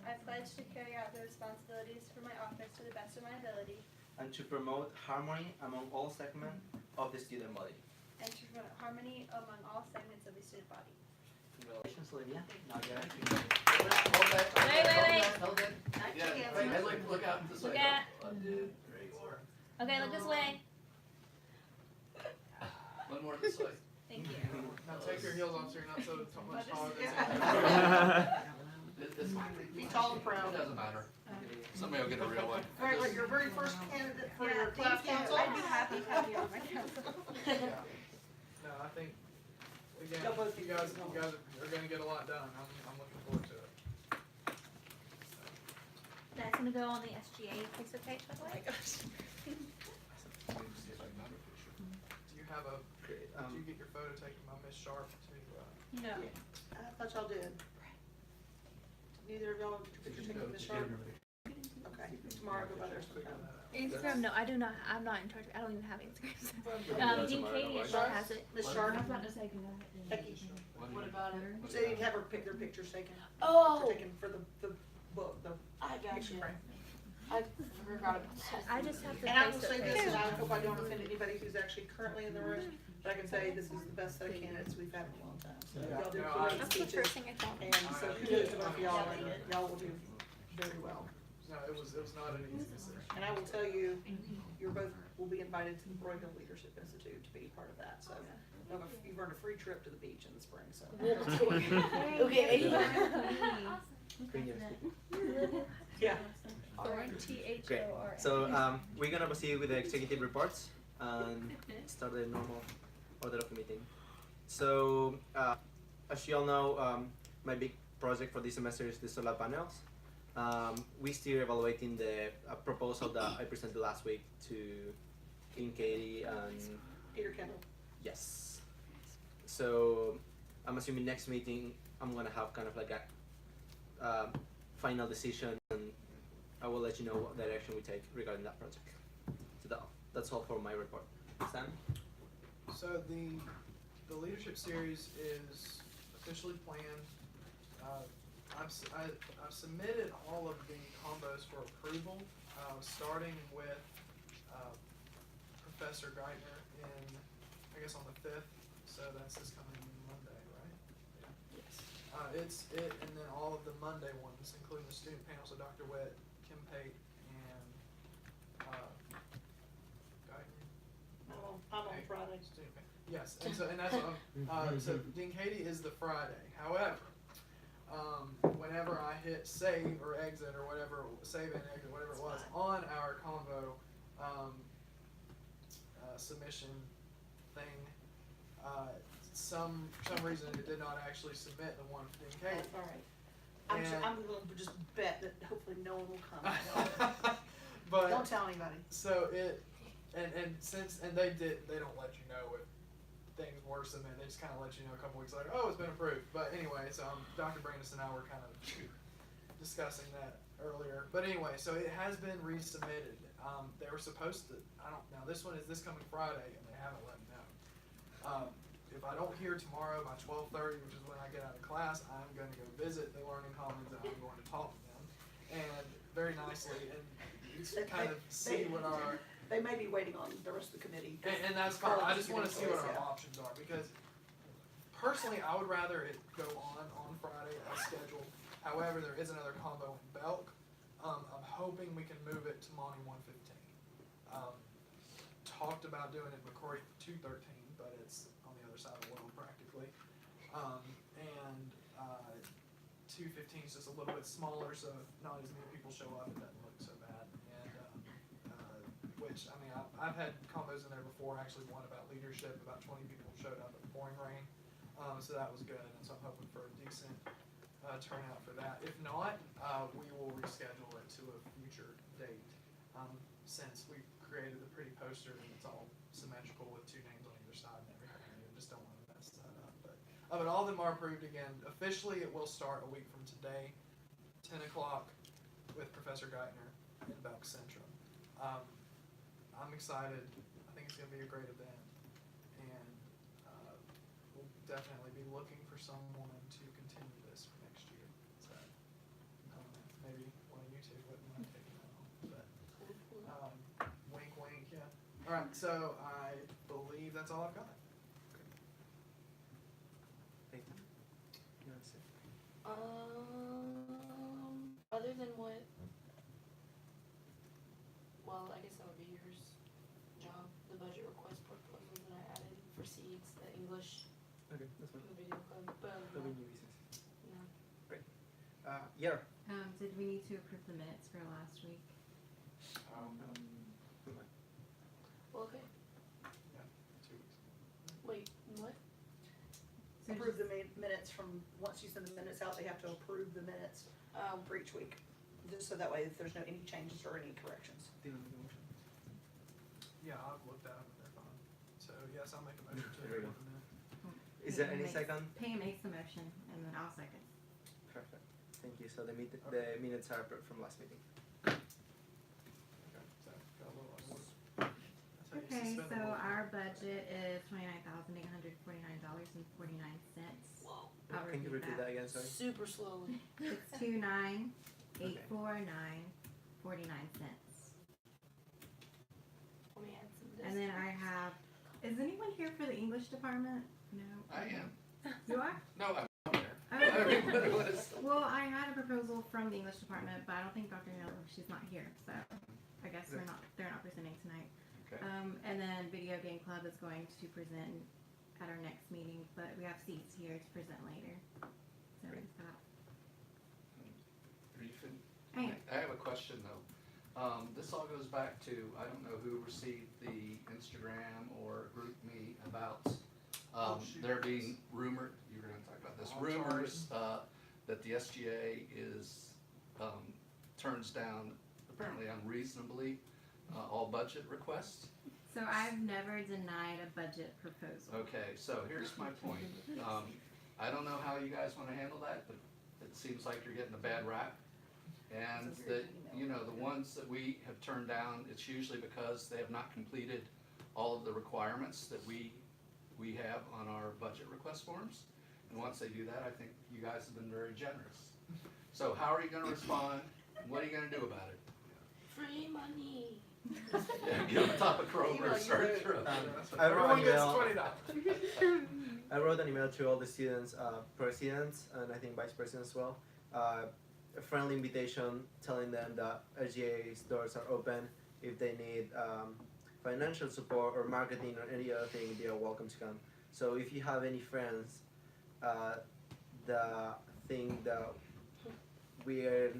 I pledge to carry out the responsibilities for my office to the best of my ability and to promote harmony among all segments of the student body. and to promote harmony among all segments of the student body. Congratulations, Olivia. Now you're Hold that, Wait. hold that. Actually, Yeah, Anthony. hey, look out this way. Look at- Dude, there you are. Okay, look this way. One more this way. Thank you. Now take your heels off so you're not so much taller than Yeah. It's fine. Be tall and proud. It doesn't matter. Somebody will get a real one. All right, like your very first candidate for your Yeah, class thank you. council. I'd be happy to have you on my council. Yeah. No, I think, again, Y'all both you guys are gonna get a lot done. I'm looking forward to it. That's gonna go on the SGA Facebook page, by the way. See if I can find a picture. Do you have a, Great. did you get your photo taken by Miss Sharp to, No. I thought y'all did. Neither of y'all get your picture taken this sharp? Okay, tomorrow go by there sometime. Instagram, no, I do not. I'm not in charge. I don't even have Instagram. Dean Katie as Sharp? well has it. Miss Sharp? about to say Becky, What about it? so you have her pick their pictures taken, Oh, taken for the book, the I got picture you. frame. I forgot about I just have to And I will Facebook say page. this, and I hope I don't offend anybody who's actually currently in the room, but I can say this is the best set of candidates we've had in a long time. So Yeah. y'all did No, great That's the first speeches, thing I thought. and so kudos to both of y'all, and y'all will do very well. no, it was not an easy decision. And I will tell you, you're both, will be invited to the Broyhill Leadership Institute to be part of that, so you've earned a free trip to the beach in the spring, so. Okay. Yeah. Great. THOR. So we're gonna proceed with the executive reports and start the normal order of the meeting. So as you all know, my big project for this semester is the solar panels. We still evaluating the proposal that I presented last week to King Katie and Peter Kendall. yes. So I'm assuming next meeting I'm gonna have kind of like a final decision, and I will let you know what direction we take regarding that project. So that's all for my report. Sam? So the leadership series is officially planned. I've submitted all of the combos for approval, starting with Professor Geithner in, I guess on the 5th, so that's this coming Monday, right? Yeah. And then all of the Monday ones, including the student panel, so Dr. Witt, Kim Pate, and Geithner. I'm on Friday. Student panel. Yes, and that's what so Dean Katie is the Friday. However, whenever I hit save or exit or whatever, save and exit, whatever it was, on our convo submission thing, some reason it did not actually submit the one for Dean Katie. That's all right. I'm And- gonna just bet that hopefully no one will come. But Don't tell anybody. so it and they don't let you know if things were submitted. They just kind of let you know a couple weeks later, oh, it's been approved. But anyway, so Dr. Brandis and I were kind of discussing that earlier. But anyway, so it has been resubmitted. They were supposed to, now this one is this coming Friday, and they haven't let me know. If I don't hear tomorrow by 12:30, which is when I get out of class, I'm going to go visit the Learning Commons, and I'm going to talk to them, and very nicely, and kind of see what our They may be waiting on the rest of the committee. and that's fine. I just want to see what our Yeah. options are, because personally, I would rather it go on Friday as scheduled. However, there is another combo in Belk. I'm hoping we can move it to Monty 115. Talked about doing it McCrory 213, but it's on the other side of the world practically. And 215 is just a little bit smaller, so not as many people show up. It doesn't look so bad. And which, I mean, I've had combos in there before. Actually, one about leadership. About 20 people showed up at Pouring Rain, so that was good. And so I'm hoping for a decent turnout for that. If not, we will reschedule it to a future date. Since we've created a pretty poster and it's all symmetrical with two names on either side and everything, I just don't want to mess that up. But all of them are approved again. Officially, it will start a week from today, 10 o'clock, with Professor Geithner in Belk Centrum. I'm excited. I think it's going to be a great event, and definitely be looking for someone to continue this for next year. So, maybe one of you two wouldn't mind taking that on, but, wink, wink, yeah. Alright, so I believe that's all I've got. Nathan, you want to say? Other than what, well, I guess that would be yours job, the budget request proposal that I added for seeds, the English, Okay, that's the fine. video club, but other That'll than be that, new business. no. Yeah. Did we need to approve the minutes for last week? Well, okay, 2 weeks. wait, what? So Approve the minutes from, once you send the minutes out, they have to approve the minutes for each week. Just so that way, if there's no any changes or any corrections. Yeah, I've looked at them and they're fine. So, yes, I'll make a motion to There we approve go. the minutes. Is there Pam any makes- second? Pam makes the motion, and then I'll second. Perfect. Thank you. So the minutes are approved from last meeting. Okay, so, got a little on That's how you Okay, suspend so the rules. our budget is $29,849.49. Whoa. I'll Can you repeat that again? Sorry. Super slowly. It's 29,849.49. Let me add some of this. And then I have, is anyone here for the English department? No? I am. You are? No, I'm not there. Oh. I don't know what it was. Well, I had a proposal from the English department, but I don't think Dr. Miller, she's not here, so I guess they're not presenting tonight. Okay. And then Video Game Club is going to present at our next meeting, but we have seats here to present later. So Great. is that, Are you fin- I am. I have a question though. This all goes back to, I don't know who received the Instagram or group me about, shoot. there being rumored, you were gonna talk about this, Oh, rumors, that the SGA is, turns down apparently unreasonably, all budget requests. So I've never denied a budget proposal. Okay, so here's my point. I don't know how you guys wanna handle that, but it seems like you're getting a bad rap. And It's a very that, email. you know, the ones that we have turned down, it's usually because they have not completed all of the requirements that we have on our budget request forms. And once they do that, I think you guys have been very generous. So how are you gonna respond? What are you gonna do about it? Free money. Yeah, get on top of Kroger and start throwing. I wrote Everyone an gets email. $20. I wrote an email to all the students, presidents, and I think vice presidents as well. A friendly invitation telling them that SGA's doors are open. If they need financial support or marketing or any other thing, they are welcome to come. So if you have any friends that think that we're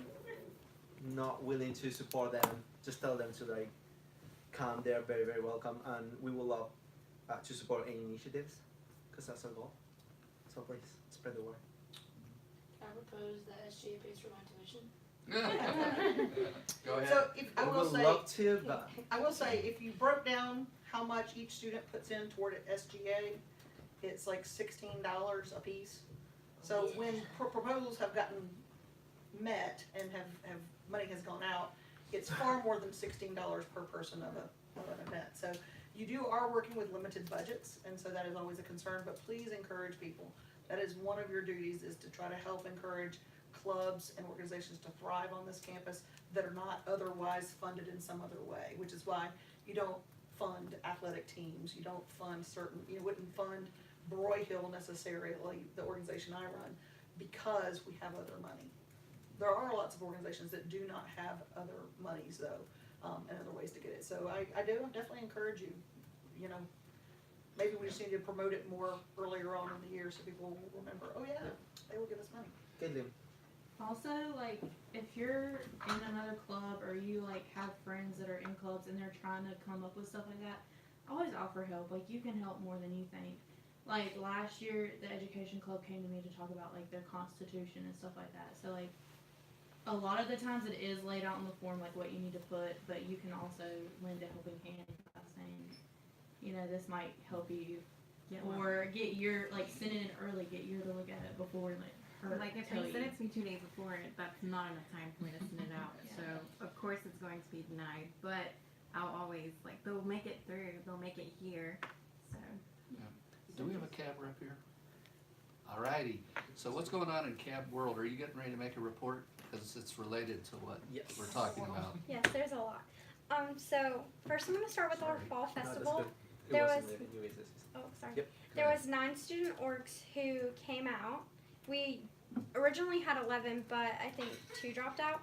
not willing to support them, just tell them to like come. They're very, very welcome, and we will love to support any initiatives, because that's our goal. So please spread the word. Can I propose that SGA pays for my tuition? Go ahead. So if, I We will would say, love to, but I will say, if you broke down how much each student puts in toward an SGA, it's like $16 a piece. So when proposals have gotten met and have money has gone out, it's far more than $16 per person of an event. So you are working with limited budgets, and so that is always a concern, but please encourage people. That is one of your duties, is to try to help encourage clubs and organizations to thrive on this campus that are not otherwise funded in some other way, which is why you don't fund athletic teams, you don't fund you wouldn't fund Broyhill necessarily, the organization I run, because we have other money. There are lots of organizations that do not have other monies though, and other ways to get it. So I definitely encourage you, you know, maybe we just need to promote it more earlier on in the year so people will remember, oh yeah, they will give us money. Caitlin, Also, like, if you're in another club or you, like, have friends that are in clubs and they're trying to come up with stuff like that, always offer help. Like, you can help more than you think. Like, last year, the education club came to me to talk about, like, their constitution and stuff like that. So, like, a lot of the times it is laid out in the form, like, what you need to put, but you can also lend a helping hand by saying, you know, this might help you. Or get your, like, send it in early, get your to look at it before, like, her Like if tell they you. send it to me 2 days before, that's not enough time for me to send it out. Yeah. So of course it's going to be denied, but I'll always, like, they'll make it through, they'll make it here, so. Do we have a cab rep here? Alrighty, so what's going on in Cab World? Are you getting ready to make a report? Because it's related to what Yes. we're talking about. Yes, there's a lot. So first I'm going to start with our Sorry. fall No, that's festival. good. It There wasn't was- leaving you, it's just- Oh, sorry. Yep. There was 9 student orgs who came out. We originally had 11, but I think 2 dropped out.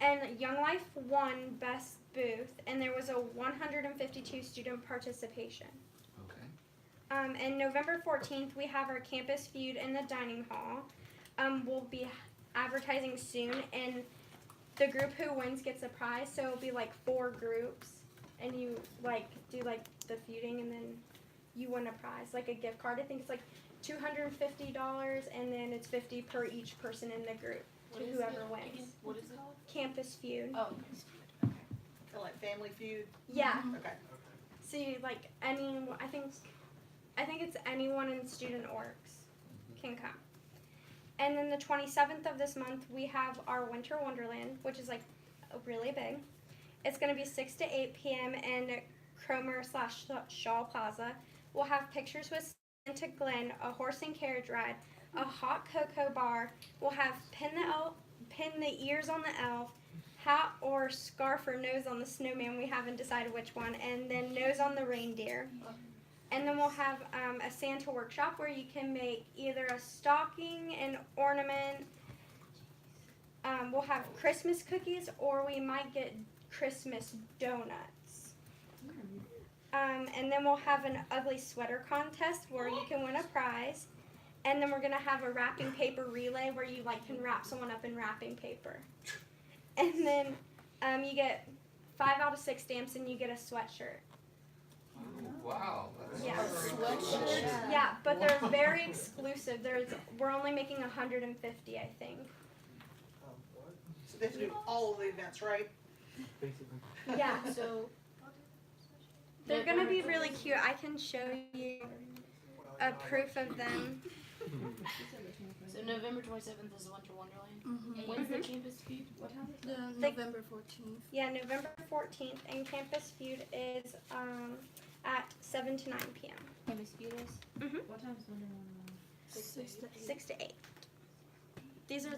And Young Life won best booth, and there was a 152 student participation. Okay. And November 14th, we have our campus feud in the dining hall. We'll be advertising soon, and the group who wins gets a prize. So it'll be like 4 groups, and you like do like the feuding, and then you win a prize, like a gift card. I think it's like $250, and then it's $50 per each person in the group to whoever wins. What is it called? Campus feud. Oh, Kind of like Family Feud. Yeah. Okay. So you, like I think it's anyone in student orgs can come. And then the 27th of this month we have our Winter Wonderland, which is like really big. It's going to be 6 to 8 p.m. in Cromer/Shaw Plaza. We'll have pictures with Santa Glenn, a horse and carriage ride, a hot cocoa bar. We'll have pin the ears on the elf, hat or scarf or nose on the snowman. We haven't decided which one, and then nose on the reindeer. And then we'll have a Santa workshop where you can make either a stocking, an ornament. We'll have Christmas cookies, or we might get Christmas donuts. And then we'll have an ugly sweater contest where you can win a prize. And then we're gonna have a wrapping paper relay where you like can wrap someone up in wrapping paper. And then you get 5 out of 6 stamps, and you get a sweatshirt. Wow. That's Yeah. great. Yeah, but they're very exclusive. We're only making 150, I think. So they have to do all of the events, right? Basically. Yeah, so they're gonna be really cute. I can show you a proof of them. so November 27th is Winter Wonderland. Mm-hmm. When's the campus feud? What time? November 14th. Yeah, November 14th, and Campus Feud is at 7 to 9 p.m. Campus feud is? What time's Winter Wonderland? 6 to 8. These are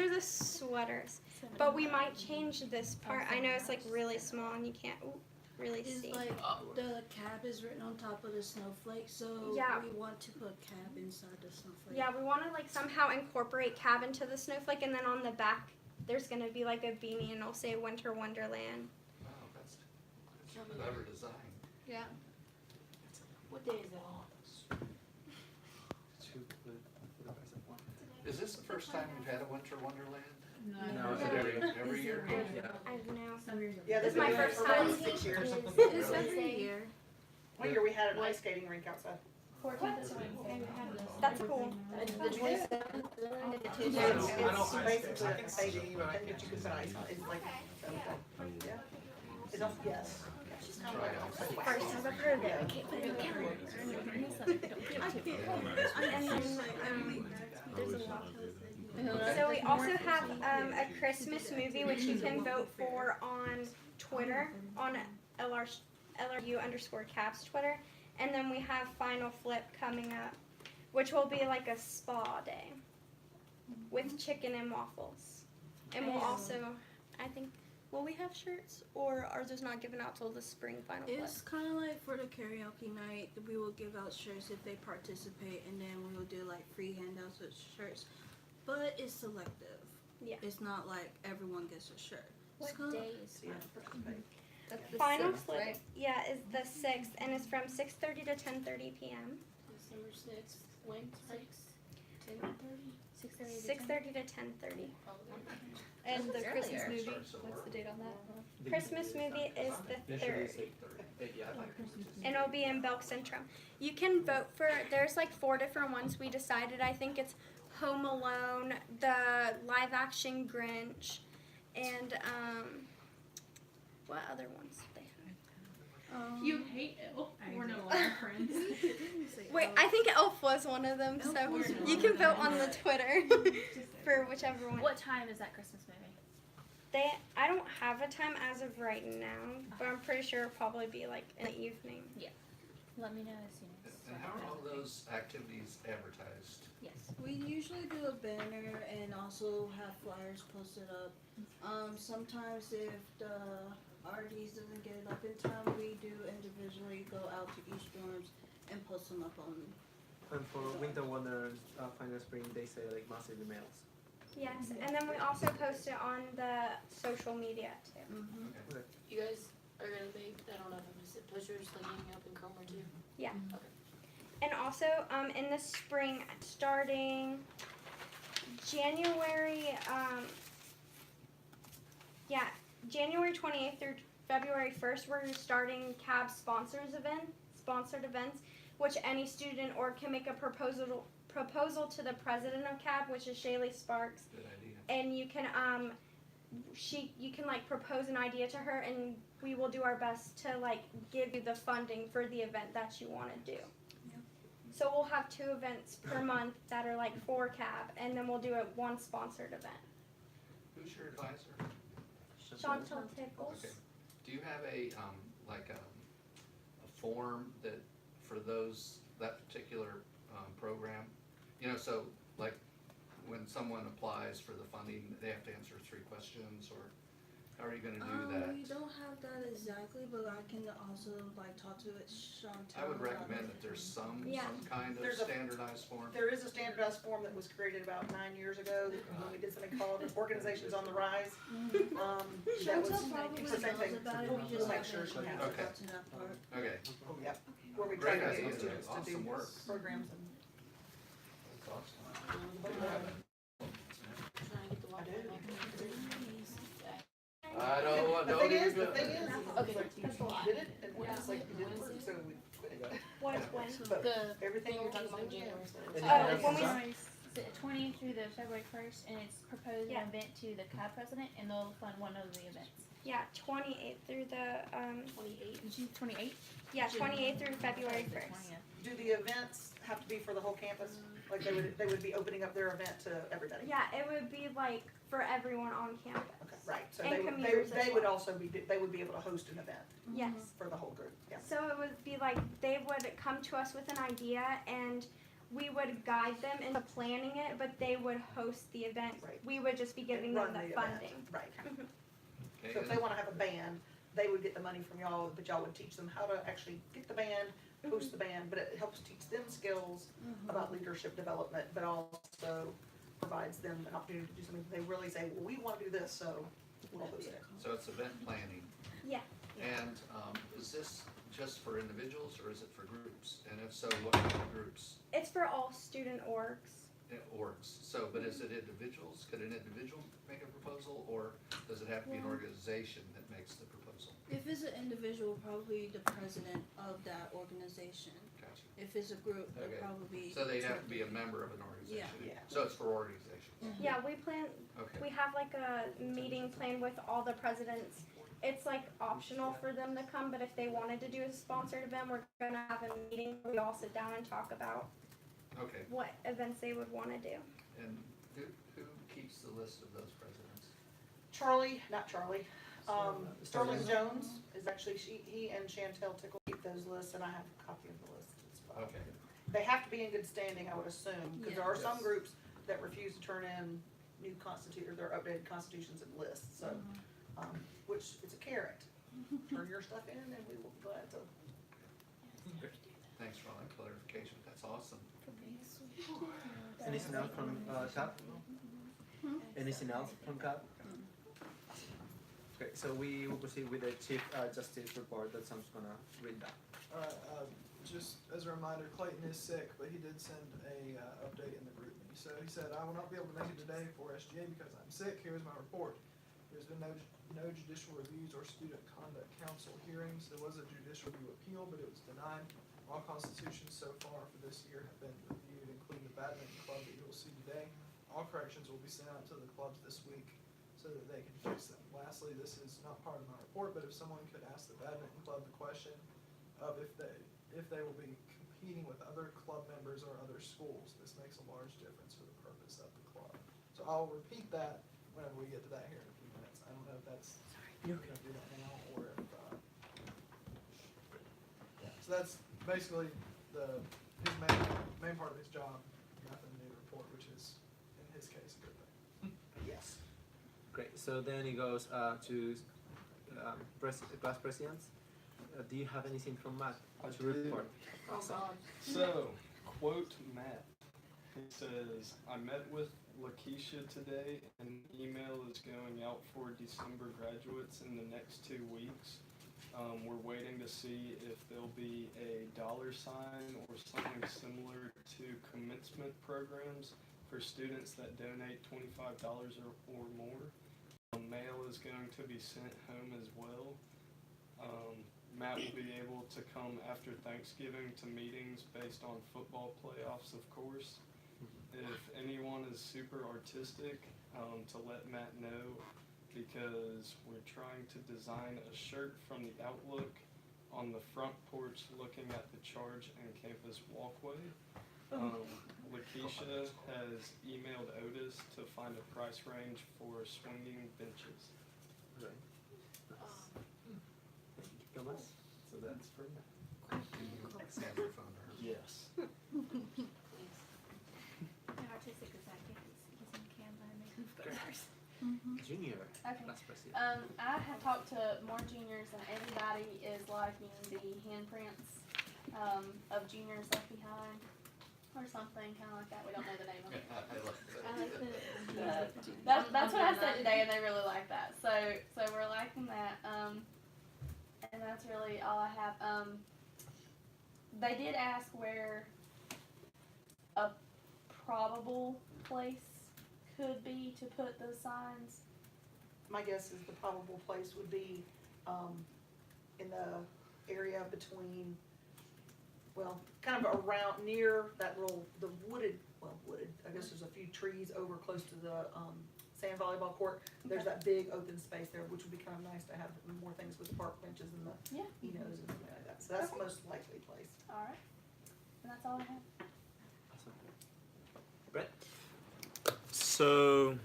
the sweaters, but we might change this part. I know it's like really small and you can't really Is see. like the cab is written on top of the snowflake, so Yeah. we want to put cab inside the snowflake. Yeah, we want to like somehow incorporate cab into the snowflake, and then on the back there's gonna be like a beanie, and it'll say Winter Wonderland. Wow, that's clever design. Yeah. What day is that? Is this the first time we've had a Winter Wonderland? No, it's Every year? Yeah. I know. Some years Yeah, This is they've my been doing it first for time. about 6 years. It's every year. One year we had an ice skating rink outside. That's cool. The 27th. It's basically a fake thing that you can put ice on. It's like, yeah. It's not, yes. She's kind of like, First, I've heard of it. I can't put it in the camera. And then there's a lot. So we also have a Christmas movie which you can vote for on Twitter, on LRU_Caps Twitter. And then we have Final Flip coming up, which will be like a spa day with chicken and waffles. And we'll also, I think, will we have shirts, or are those not given out till the spring Final Flip? It's kind of like for the karaoke night, we will give out shirts if they participate, and then we will do like free handouts with shirts. But it's selective. Yeah. It's not like everyone gets a shirt. It's What kinda- day is yeah. Final Flip, yeah, is the 6th, and it's from 6:30 to 10:30 p.m. December 6th. When? 10:30? 6:30 to 10:30. And the Christmas movie, Starts at what's work. the date on that? Christmas movie is the Usually 3rd. it's 8:30. Yeah, I like And it'll be in Belk Centrum. You can vote for, there's like 4 different ones we decided. I think it's Home Alone, the live action Grinch, and what other ones did they have? You hate Elf. We're no longer friends. Wait, I think Elf was one of them, so was one you of can them. vote on the Twitter for whichever one. What time is that Christmas movie? I don't have a time as of right now, but I'm pretty sure it'll probably be like in the evening. Yeah. Let me know as soon as. And how are all those activities advertised? Yes. We usually do a banner and also have flyers posted up. Sometimes if the RDs doesn't get it up in time, we do individually go out to each dorms and post them up on. And for Winter Wonderland, Final Spring, they say like massive emails. Yes, and then we also post it on the social media too. Mm-hmm. You guys are gonna make, I don't know if I'm gonna say posters like hanging up in Cromer too? Yeah. Okay. And also, in the spring, starting January, January 28th through February 1st, we're starting CAB sponsored events, which any student or can make a proposal to the president of CAB, which is Shaylee Sparks, Good idea. and you can you can like propose an idea to her, and we will do our best to like give you the funding for the event that you want to do. So we'll have 2 events per month that are like for CAB, and then we'll do one sponsored event. Who's your advisor? Chantal Tickles. Okay. Do you have a form that for that particular program? You know, so like when someone applies for the funding, they have to answer 3 questions, or how are you going to do that? We don't have that exactly, but I can also like talk to Chantal. I would recommend that there's some kind of There's a- standardized form. There is a standardized form that was created about 9 years ago, when we did something called Organizations on the Rise. That was, Chantal probably it's the same thing. knows about it, we We'll just make haven't sure she has Okay. got to that part. Okay. Yep, where we try Great to get idea. students to do Awesome work. programs and. That's awesome. Trying to get the I Wi-Fi do. back. I don't want, The no, thing you're is, good. it's like, you did it, and it's like, you didn't work, so we quit it. What is when? But The everything thing you're talking else about is in in January. there. When we- January 20th through the February 1st, and it's proposed Yeah. an event to the CAB president, and they'll fund one of the events. Yeah, 28th through the 28. Did you 28th? yeah 28th through February 1st. 20th. Do the events have to be for the whole campus? Like they would be opening up their event to everybody? Yeah, it would be like for everyone on campus. Okay, right, so And they would, commuters as they would well. also they would be able to host an event Yes. for the whole group, yeah. So it would be like they would come to us with an idea, and we would guide them into planning it, but they would host the event. Right. We would just be giving them Run the event, funding. Right, Okay, so if they wanna have a band, they would get the money from y'all, but y'all would teach them how to actually get the band, host the band, but it helps teach them skills about leadership development, but also provides them an opportunity to do something. They really say, well, we wanna do this, so we'll host it. So it's event planning. Yeah. And is this just for individuals or is it for groups? And if so, what kind of groups? It's for all student orgs. Orgs. So, but is it individuals? Could an individual make a proposal, or does it have to be an organization that makes the proposal? If it's an individual, probably the president of that organization. Gotcha. If it's a group, it'll Okay. probably be. So they'd have to be a member of an organization? Yeah. So it's for organizations? Yeah, we Okay. have like a meeting planned with all the presidents. It's like optional for them to come, but if they wanted to do a sponsored event, we're gonna have a meeting where we all sit down and talk about Okay. what events they would wanna do. And who keeps the list of those presidents? Not Charlie, Sterling Jones is actually, he and Chantel Tickle keep those lists, and I have a copy of the list as well. Okay. They have to be in good standing, I would assume, because there are some Yes. groups that refuse to turn in new or their updated constitutions and lists, so, which is a carrot. Turn your stuff in, and we will be glad to. Thanks for all that clarification. That's awesome. Anything else from CAP? Anything else from CAP? Okay, so we will proceed with the Chief Justice report that Sam's gonna read that. Alright, just as a reminder, Clayton is sick, but he did send a update in the group me. So he said, I will not be able to make it today for SGA because I'm sick. Here's my report. There's been no judicial reviews or student conduct council hearings. There was a judicial review appeal, but it was denied. All constitutions so far for this year have been reviewed, including the badminton club that you will see today. All corrections will be sent out to the clubs this week so that they can fix them. Lastly, this is not part of my report, but if someone could ask the badminton club the question of if they will be competing with other club members or other schools, this makes a large difference for the purpose of the club. So I'll repeat that whenever we get to that here in a few minutes. I don't know if that's, you're gonna do that now, or if, yeah, so that's basically his main part of his job, nothing new to report, which is in his case a good thing. Yes. Great. So then it goes to class presidents. Do you have anything from Matt to report? Awesome. So, quote Matt. He says, I met with Lakeisha today, and an email is going out for December graduates in the next 2 weeks. We're waiting to see if there'll be a dollar sign or something similar to commencement programs for students that donate $25 or more. Mail is going to be sent home as well. Matt will be able to come after Thanksgiving to meetings based on football playoffs, of course. If anyone is super artistic, to let Matt know, because we're trying to design a shirt from the Outlook on the front porch looking at the Charge and campus walkway. Lakeisha has emailed Otis to find a price range for swinging benches. Right. Nice. Thank you, Thomas. So that's for Matt. Stand your phone to her. Yes. How artistic is that? He's in Canva and making photos. Junior Okay. class president. I have talked to more juniors, and everybody is liking the handprints of juniors left behind, or something kind of like that. We don't know the name of it. I like the. That's what I said today, and they really like that. So we're liking that, and that's really all I have. They did ask where a probable place could be to put the signs. My guess is the probable place would be, in the area between, well, kind of around, near that the wooded, I guess there's a few trees over close to the, sand volleyball court. There's that big open space there, which would be kind of nice to have more things with park benches and the, Yeah. and something like that. So that's the Okay. most likely place. All right, and that's all I have. Awesome. Brett? So,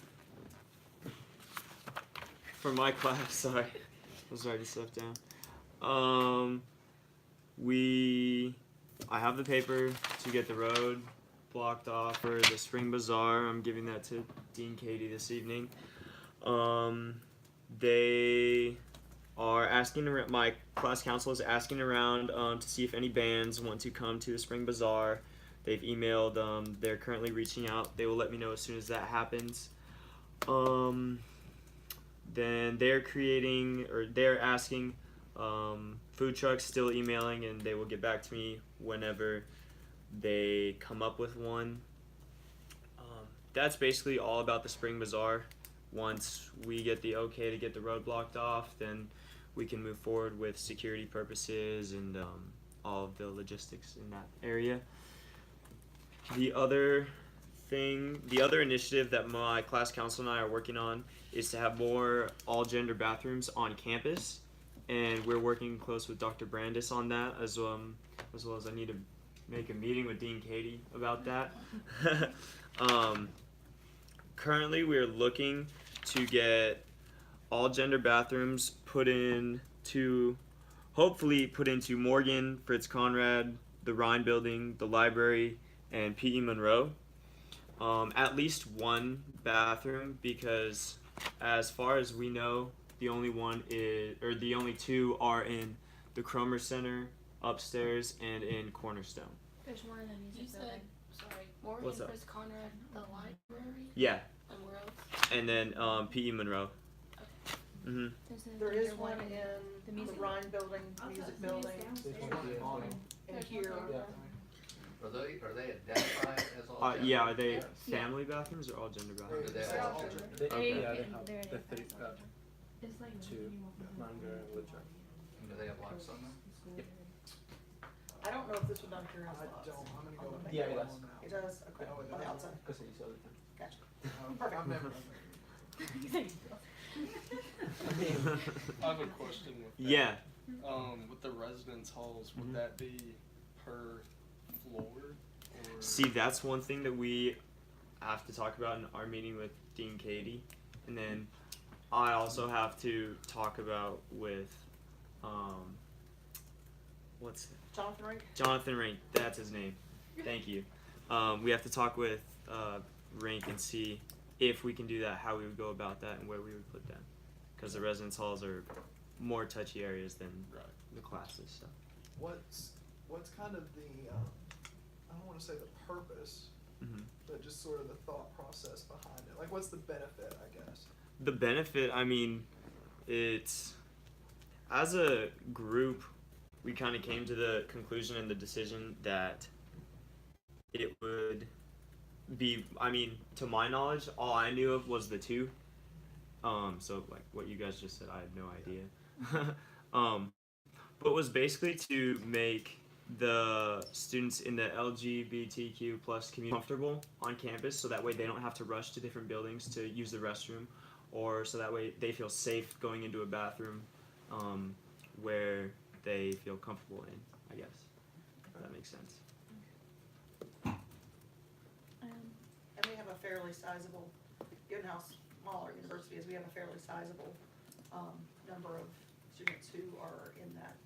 for my class, sorry, I was writing stuff down. I have the paper to get the road blocked off for the spring bazaar. I'm giving that to Dean Katie this evening. They are asking around, my class council is asking around to see if any bands want to come to the spring bazaar. They've emailed, they're currently reaching out. They will let me know as soon as that happens. Then they're asking, food trucks, still emailing, and they will get back to me whenever they come up with one. That's basically all about the spring bazaar. Once we get the okay to get the road blocked off, then we can move forward with security purposes and all of the logistics in that area. The other initiative that my class council and I are working on is to have more all-gender bathrooms on campus, and we're working close with Dr. Brandis on that, as well as I need to make a meeting with Dean Katie about that. Currently, we are looking to get all-gender bathrooms hopefully put into Morgan, Fritz Conrad, the Rhine Building, the library, and P.E. Monroe. At least one bathroom, because as far as we know, the only two are in the Cromer Center upstairs and in Cornerstone. There's one in the You music said, building. sorry, Morgan What's up? Chris Conrad, the library, Yeah, and where else? and then P.E. Monroe. There's There another is one in the the music Rhine Building, music building, and here. Are they identified as all? Yeah, are they family bathrooms or all gender Or bathrooms? do they have all gender? Okay. Yeah, they They're have the three, It's like two, Manger and Woodruff. And do they have locks on them? I don't know if this one down here has I lots. don't, I'm gonna go. Yeah, it back does. on that. It does, okay, Oh, it on the does. outside, Because I use all the time. gotcha. Perfect. I've never done I have a question with that. Yeah. With the residence halls, would Mhm. that be per floor? Or See, that's one thing that we have to talk about in our meeting with Dean Katie, and then I also have to talk about with what's Jonathan Rink? Jonathan Rink, that's his name. Thank you. We have to talk with Rink and see if we can do that, how we would go about that, and where we would put them. Because the residence halls are more touchy areas than the classes. So. What's kind of the I don't want to say the purpose, but just sort of the thought process behind it. Like, what's the benefit, I guess? The benefit, I mean, it's as a group, we kind of came to the conclusion and the decision that it would be, I mean, to my knowledge, all I knew of was the two. So like what you guys just said, I had no idea. But it was basically to make the students in the LGBTQ plus community comfortable on campus, so that way they don't have to rush to different buildings to use the restroom, or so that way they feel safe going into a bathroom where they feel comfortable in, I guess, if that makes sense. And we have a fairly sizable, given how small our university is, we have a fairly sizable number of students who are in that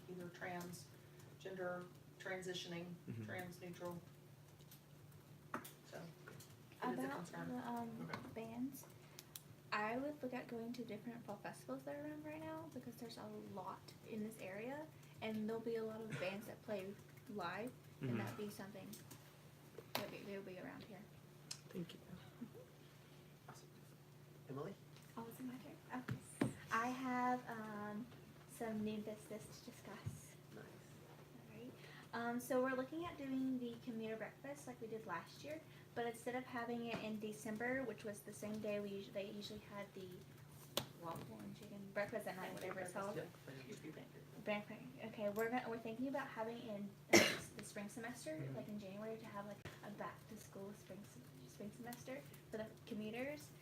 either transgender, transitioning, trans-neutral. So, it is a About concern. the bands, I would look at going to different fall festivals that are around right now, because there's a lot in this area, and there'll be a lot of bands that play live, and that'd be something that they'll be around here. Thank you. Emily? Oh, is it my turn? Okay. I have some new business to discuss. Nice. Alright. So we're looking at doing the commuter breakfast like we did last year, but instead of having it in December, which was the same day they usually had the waffle and chicken breakfast at night, whatever it's called. Banquet. Okay, we're thinking about having it in the spring semester, like in January, to have like a back to school spring semester for the commuters.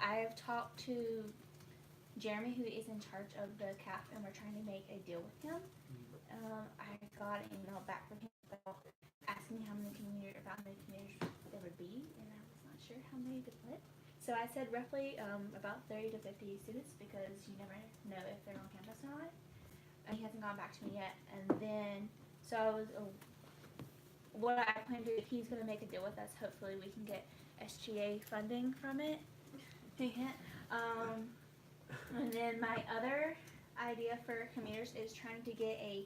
I've talked to Jeremy, who is in charge of the CAP, and we're trying to make a deal with him. I got an email back from him asking me how many commuters there would be, and I was not sure how many to put. So I said roughly about 30 to 50 students, because you never know if they're on campus or not. And he hasn't gone back to me yet. And then, so I was, what I plan to do, if he's going to make a deal with us, hopefully we can get SGA funding from it. And then my other idea for commuters is trying to get a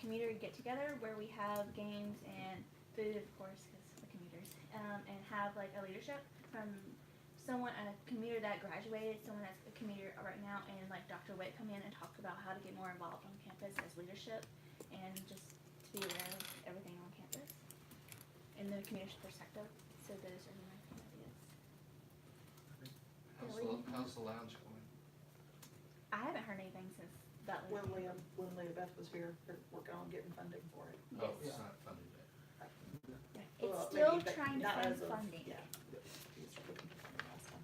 commuter get together where we have games and food, of course, because the commuters, and have like a leadership from a commuter that graduated, someone that's a commuter right now, and like Dr. Witt come in and talk about how to get more involved on campus as leadership, and just to be aware of everything on campus in the commuter's perspective. So those are my ideas. How's the lounge going? I haven't heard anything since that When Leah Beth was here, they're working on getting funding for it. Oh, it's not funded yet. It's Well, still maybe, but trying to not find as of- funding. Yeah. He's looking for funding last time.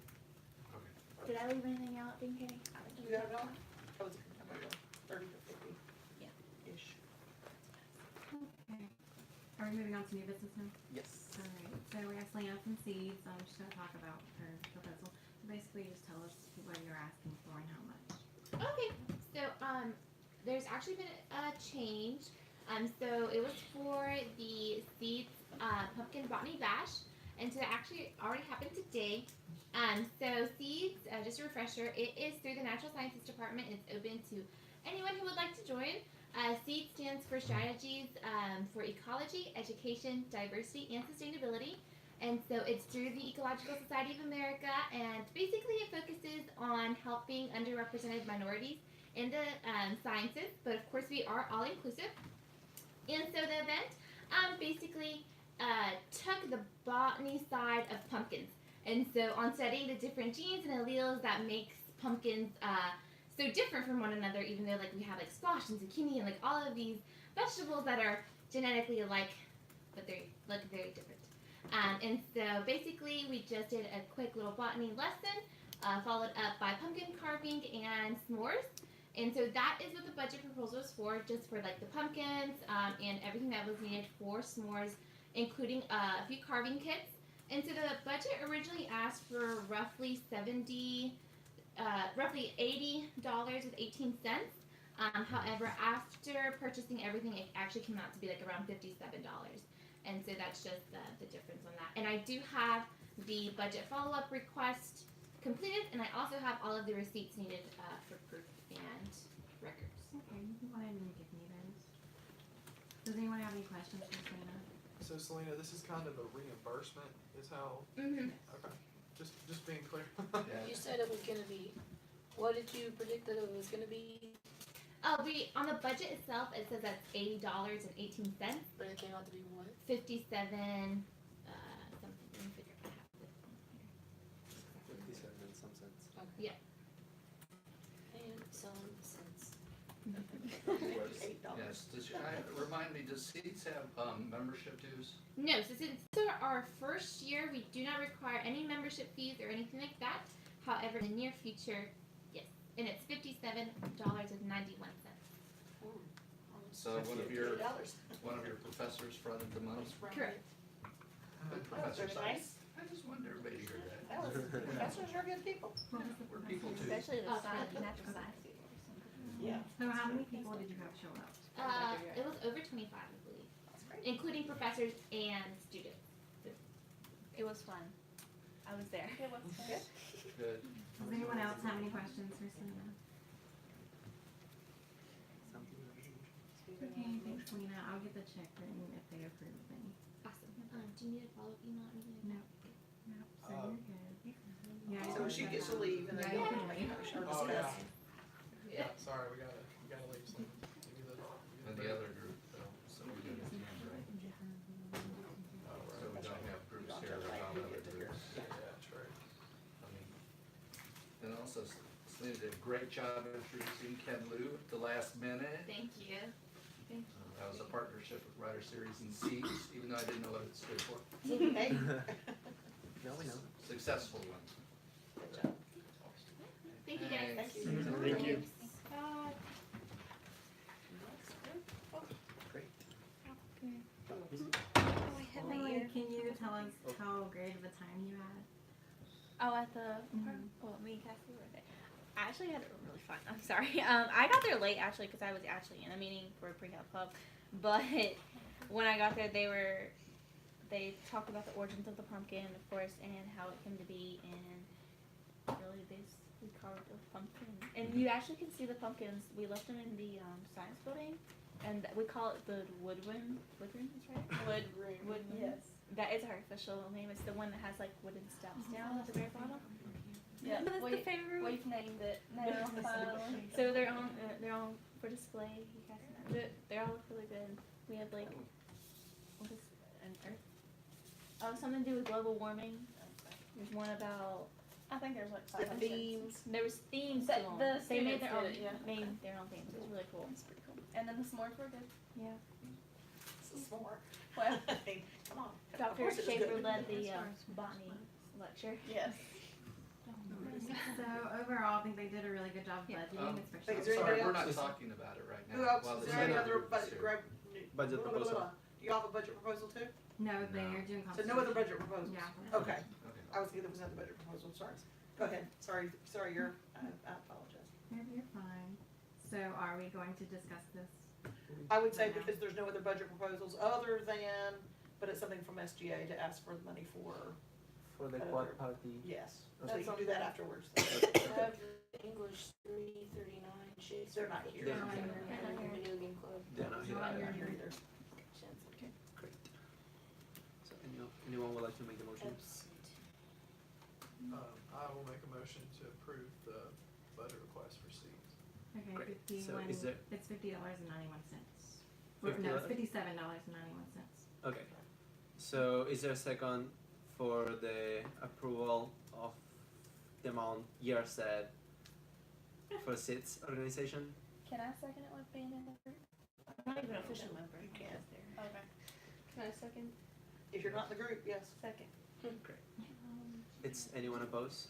Did I leave anything out, Dean Katie? Do you have it all? That was about 30 to 50. Yeah. Ish. Okay. Are we moving on to new business now? Yes. Alright, so we have Selena some seeds, I'm just gonna talk about her proposal. So basically just tell us what you're asking for and how much. Okay, so there's actually been a change. So it was for the Seeds Pumpkin Botany Bash, and so that actually already happened today. So Seeds, just a refresher, it is through the Natural Sciences Department. It's open to anyone who would like to join. SEED stands for Strategies for Ecology, Education, Diversity, and Sustainability. And so it's through the Ecological Society of America, and basically it focuses on helping underrepresented minorities in the sciences, but of course we are all inclusive. And so the event basically took the botany side of pumpkins. And so on studying the different genes and alleles that makes pumpkins so different from one another, even though like we have like squash and zucchini and like all of these vegetables that are genetically alike, but they look very different. And so basically we just did a quick little botany lesson, followed up by pumpkin carving and s'mores. And so that is what the budget proposal is for, just for like the pumpkins and everything that was needed for s'mores, including a few carving kits. And so the budget originally asked for roughly $80.18. However, after purchasing everything, it actually came out to be like around $57. And so that's just the difference on that. And I do have the budget follow-up request completed, and I also have all of the receipts needed for proof and records. Okay, you can go ahead and give me those. Does anyone have any questions for Selena? So Selena, this is kind of a reimbursement, is how, Mm-hmm. okay, just being clear. You said it was gonna be, what did you predict that it was gonna be? On the budget itself, it says that's $80.18. But it came out to be what? 57 something. Let me figure out. I have this one here. 57 and some cents. Okay. Yeah. And some cents. $8. Yes, remind me, does Seeds have membership dues? No, so since it's our first year, we do not require any membership fees or anything like that. However, in the near future, yes, and it's $57.91. So one of your $8. professors fronted the money? Correct. Good professors. Very nice. I just wanted everybody to hear that. Professors are good people. We're people too. Especially the Oh, science, okay. natural science. Yeah. So how many people did you have show up? It was over 25, I believe, That's great. including professors and students. It was fun. I was there. It was Good. Good. Does anyone else have any questions for Selena? Okay, thanks Selena. I'll get the check written if they approve me. Awesome. Do you need a follow-up email or anything? No. No, so you're good. Yeah, So she gets to leave and then Yeah, you y'all can can make a leave. motion or Oh, yeah. discuss. Yeah, sorry, we gotta leave some. And the other group, though, so we did it, right? So we don't have groups here, we don't have other groups. Yeah, true. I mean, and also, Selena did a great job introducing Ken Liu at the last minute. Thank you. That was a partnership with Writer Series and Seeds, even though I didn't know what it stood for. Hey. Now we know. Successful one. Good job. Thank you, guys. Thank you. Thank you. Bye. Great. Emily, can you tell us how great of a time you had? Oh, at the Mhm. well, me and Cassie were there. I actually had it really fun. I'm sorry. I got there late actually because I was actually in a meeting for a pre-health club. But when I got there, they talked about the origins of the pumpkin, of course, and how it came to be. And really, we carved a pumpkin, and you actually can see the pumpkins. We left them in the science building, and we call it the woodwind. Woodwind, is right? Woodwind. Yes. That is our official name. It's the one that has like wooden steps down at the very bottom. Yeah. That's the We've favorite. named it now. Finally. So they're on for display. You guys can they all look really good. We have like what is an earth? Oh, something to do with global warming. There's one about I think there's like The 500. themes. there was themes to them. The They made their own students did it, yeah. made their own themes. It was really cool. It's pretty cool. And then the s'mores were good. Yeah. This is more. Well, I mean, come on. Of Dr. course it was Schaefer good. led the botany lecture. yes. So overall, I think they did a really good job budgeting, Is especially. there Sorry, anybody we're else? not talking about it right now. Who else? While Is this there any other other group is budget, here. Budget proposal. Do y'all have a budget proposal too? No, they are doing. So no other budget proposals? Yeah. Okay. Okay. I was thinking there was another budget proposal, sorry. Go ahead. Sorry, I apologize. You're fine. So are we going to discuss this? I would say because there's no other budget proposals other than, but it's something from SGA to ask for the money for, For the quad party. yes. So That's you can do that afterwards. I have English 339 shakes. They're not here. They're not here. Video game club. They're not here. They're not here either. Okay, great. So anyone would like to make the motion? I will make a motion to approve the budget request for Seeds. Okay, Great. 51. So is there- It's $50.91. $50? No, it's $57.91. Okay. So is there a second for the approval of the amount year said for SITS organization? Can I second it with being in the group? I'm not even an official member. You can. Okay. Can I second? If you're not in the group, yes. Second. Great. It's anyone opposed?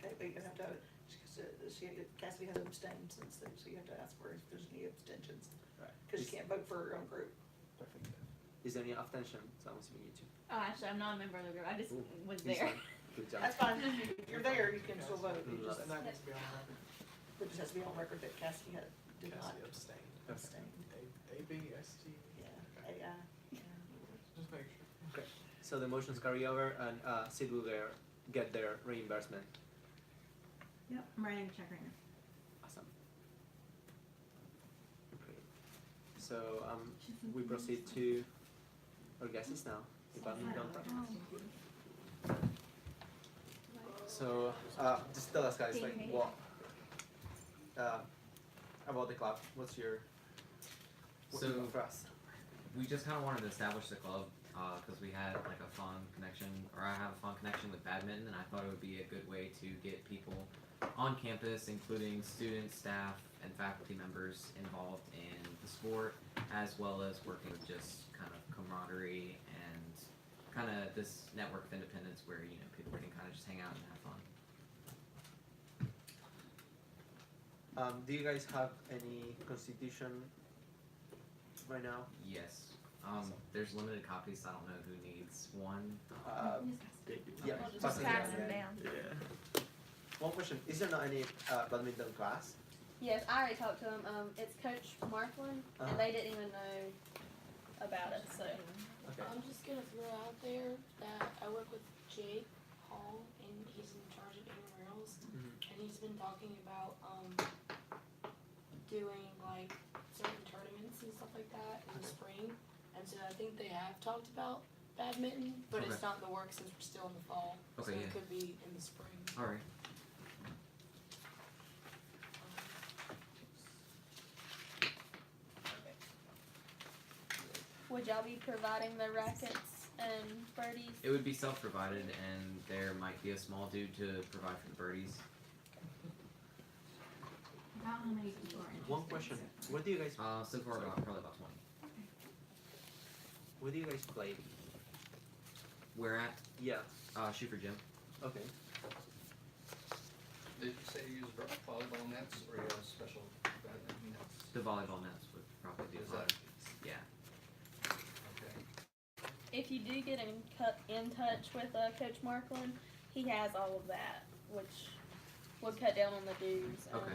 Okay, but you have to, Cassidy has abstained since then, so you have to ask for if there's any abstentions. Right. Cause you can't vote for your own group. Perfect. Is there any abstention? So I'm assuming you two. Oh, actually, I'm not a member of the group. I just Ooh, was this there. one. Good job. That's fine, if you're there, you can still vote, you just, And that needs to be on record. it just has to be on record that Cassie did not Cassie abstained. abstain. A-B-S-T. Yeah, AI, yeah. Just make sure. So the motions carry over and Sid will get their reimbursement. Yep, I'm writing a check right now. Awesome. Okay. So we proceed to our guesses now. If I'm done. So just tell us guys like what about the club. What's your what you got for us? We just kind of wanted to establish the club because we had like a fun connection, or I have a fun connection with badminton, and I thought it would be a good way to get people on campus, including students, staff, and faculty members involved in the sport, as well as working with just kind of camaraderie and kind of this network of independence where, you know, people can kind of just hang out and have fun. Do you guys have any constitution right now? Yes. There's limited copies, so I don't know who needs one. Yeah, Just possibly, pass yeah. them down. Yeah. One question: is there not any badminton class? Yes, I already talked to him. It's Coach Marklin, and they didn't even know about it. So Okay. I'm just gonna throw out there that I work with Jake Hall, and he's in charge of intramurals, and he's been talking about doing like certain tournaments and stuff like that in the spring, and so I think they have talked about badminton, but it's not in the works since we're still in the fall. Okay, so yeah. it could be in the spring. All right. would y'all be providing the rackets and birdies? It would be self-provided, and there might be a small dude to provide for the birdies. About how many people are interested? One question: where do you guys So far, probably about 20. where do you guys play? Where at? Yeah. Schufer Gym. Okay. Did you say you use volleyball nets or you have special badminton nets? The volleyball nets would probably be Is fine. that Yeah. okay? If you do get in touch with Coach Marklin, he has all of that, which would cut down on the dues. Okay.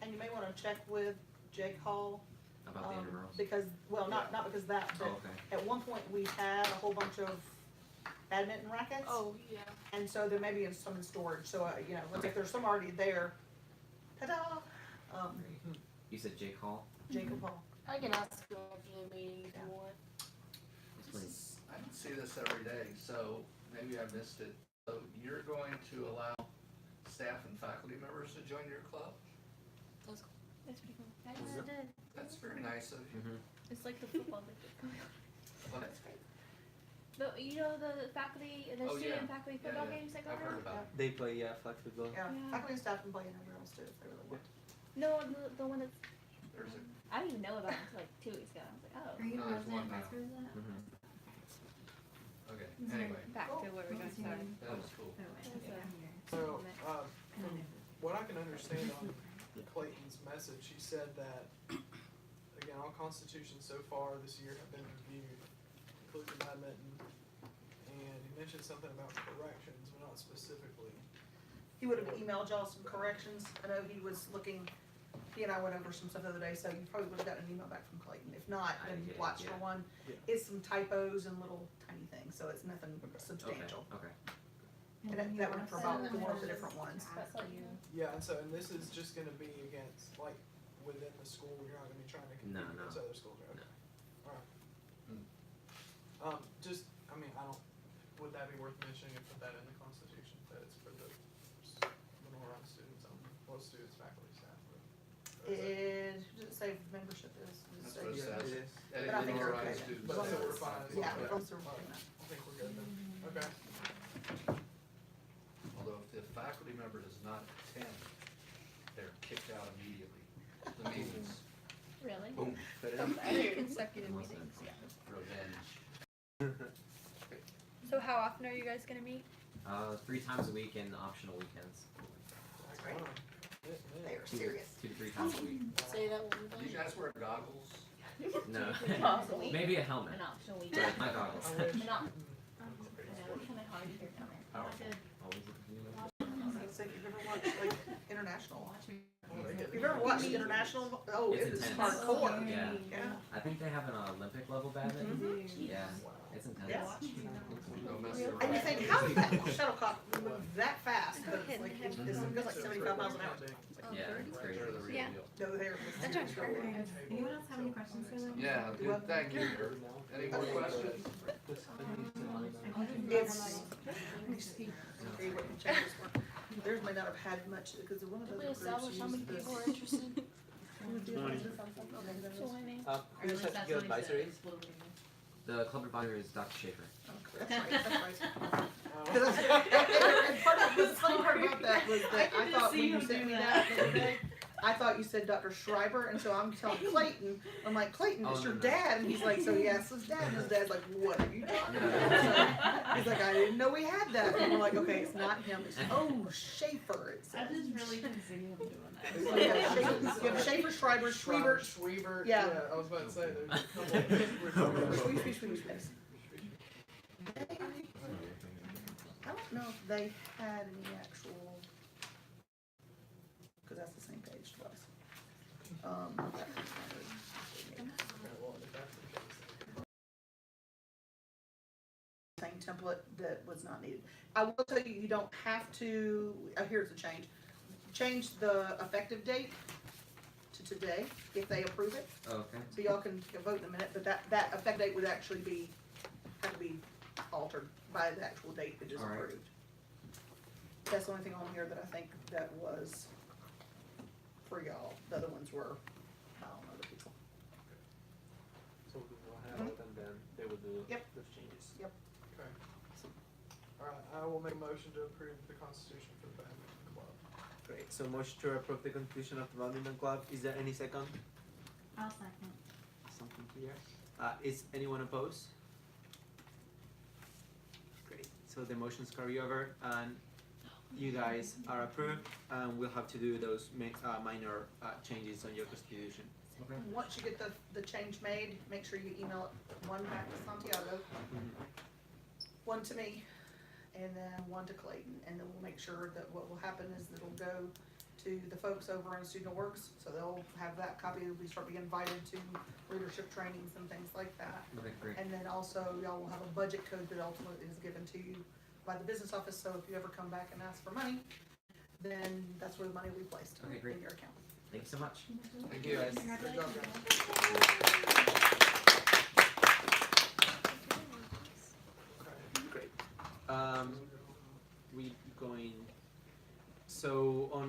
And you may wanna check with Jake Hall, About the intramurals. because, well, not because of that, but Oh, okay. at one point we had a whole bunch of badminton rackets. Oh yeah. And so there may be some in storage, so, you know, if there's some already there, ta-da! You said Jake Hall? Jacob Hall. I can ask you after the meeting if you want. Please. I don't see this every day, so maybe I missed it. So you're going to allow staff and faculty members to join your club? That's cool. That's pretty cool. That's what I did. That's very nice of you. Mm-hmm. It's like the football league. But But you know the faculty, the Oh, student yeah. faculty Yeah, football yeah. games that go I've heard around? about it. They play flag football. Yeah, Yeah. faculty and staff can play intramurals too, if they really want. No, the one that's There's a I didn't even know about it until like 2 weeks ago. I was like, oh. Are you No, a there's one resident now. vice president? Mm-hmm. okay. Is Anyway, Back to where we What got was your started. name? that was cool. Oh, wait, That's okay, a- I'm here. So, And I know. what I can understand on Clayton's message, he said that, again, all constitutions so far this year have been reviewed, including badminton, and he mentioned something about corrections, but not specifically. He would have emailed y'all some corrections, I know he was looking, he and I went over some stuff the other day, so you probably would have gotten an email back from Clayton, if not, I then did, watch for yeah. one. Yeah. It's some typos and little tiny things, so it's nothing Okay, substantial. okay. And then that you would also provide have four of the different ones. to ask you. Yeah, and this is just gonna be against, like, within the school, you're not gonna be trying to compete No. against other schools, right? No. Alright. Hmm. Just, I mean, would that be worth mentioning and put that in the Constitution, that it's for the Lenore students only, well, students, faculty, staff, or Does it say membership is? That's Does what it it say? says. It is. But I think Lenore you're okay then. students. But As long so as we're it's- fine. Yeah, Okay. as long as we're okay. I think we're good then. Okay. Although if the faculty member does not attend, they're kicked out immediately. The meetings, Really? boom, Consecutive Unless meetings. it's- revenge. So how often are you guys gonna meet? 3 times a week and optional weekends. Right. Wow. They are serious. 2 to 3 times a week. Say that one more Do you time. guys wear goggles? No. Possibly. Maybe a helmet. An optional week. But my goggles. I wish. Not. It's kind of hard to hear down there. Always look at you. So if you've ever watched like international, Oh, they if get you've ever watched international, oh, It's it is intense. hardcore. Yeah. Yeah. I think they have an Olympic level badminton. Yeah. It's intense. Yeah. Don't mess And you around. think, how does that shuttlecock move that fast? But it's like, it goes like 75 miles an hour. Yeah, it's crazy. Yeah. No, they're. Anyone else have any questions for them? Yeah, good, thank you. Any more questions? It's. Theirs may not have had much, because one of Did we those groups establish how many used people this. are interested? Who's that your advisory is? The club advisor is Dr. Schaefer. That's right, that's right. And part of the funny part about that was that I thought when you sent me that the other day, I thought you said Dr. Schreiber, and so I'm telling Clayton, I'm like, Clayton, it's Oh, your no. dad, and he's like, so yes, his dad, and his dad's like, what are you talking about? So he's like, I didn't know we had that, and we're like, okay, it's not him, it's, Schaefer, it says. really couldn't see him doing So you have Schaefer, Schreiber, Schreiber, Schreiber. Yeah. I was about to say there's a couple. I don't know if they had any actual, because that's the same page twice. Same template that was not needed. I will tell you, you don't have to, here's the change. Change the effective date to today, if they approve it. Okay. So y'all can vote in a minute, but that effective date would actually have to be altered by the actual date that is All right. approved. That's the only thing on here that I think that was for y'all. The other ones were, I don't know, the people. So we will have it and then they will do Yep. those changes. Yep. Okay. Alright, I will make a motion to approve the constitution for the badminton club. Great, so motion to approve the constitution of the badminton club. Is there any second? I'll second. Something here. Is anyone opposed? Great, so the motions carry over and you guys are approved and we'll have to do those minor changes on your constitution. Once you get the change made, make sure you email it, one back to Santiago, one to me, and then one to Clayton, and then we'll make sure that what will happen is that it'll go to the folks over on Student Works, so they'll have that copy, they'll start being invited to leadership trainings and things like that. Okay, great. And then also, y'all will have a budget code that ultimately is given to you by the business office, so if you ever come back and ask for money, then that's where the money will be placed Okay, great. in your account. Thank you so much. Thank you guys. Good job, guys. Great. We going, so on,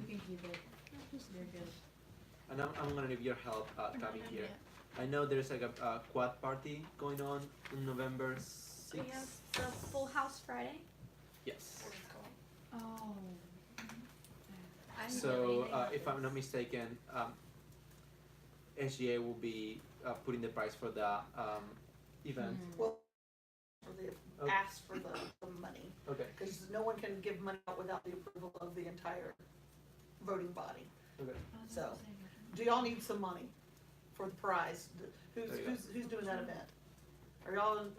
You can keep it. You're good. and I'm gonna need your help, coming here. I know there's like a quad party going on November We have 6th. the Full House Friday. Yes. Oh. I didn't know So, anything about if I'm this. not mistaken, SGA will be putting the price for the event. Well, for the, Okay. ask for the money, Okay. because no one can give money out without the approval of the entire voting body. Okay. So, do y'all need some money for the prize? There you go. Who's doing that event? Are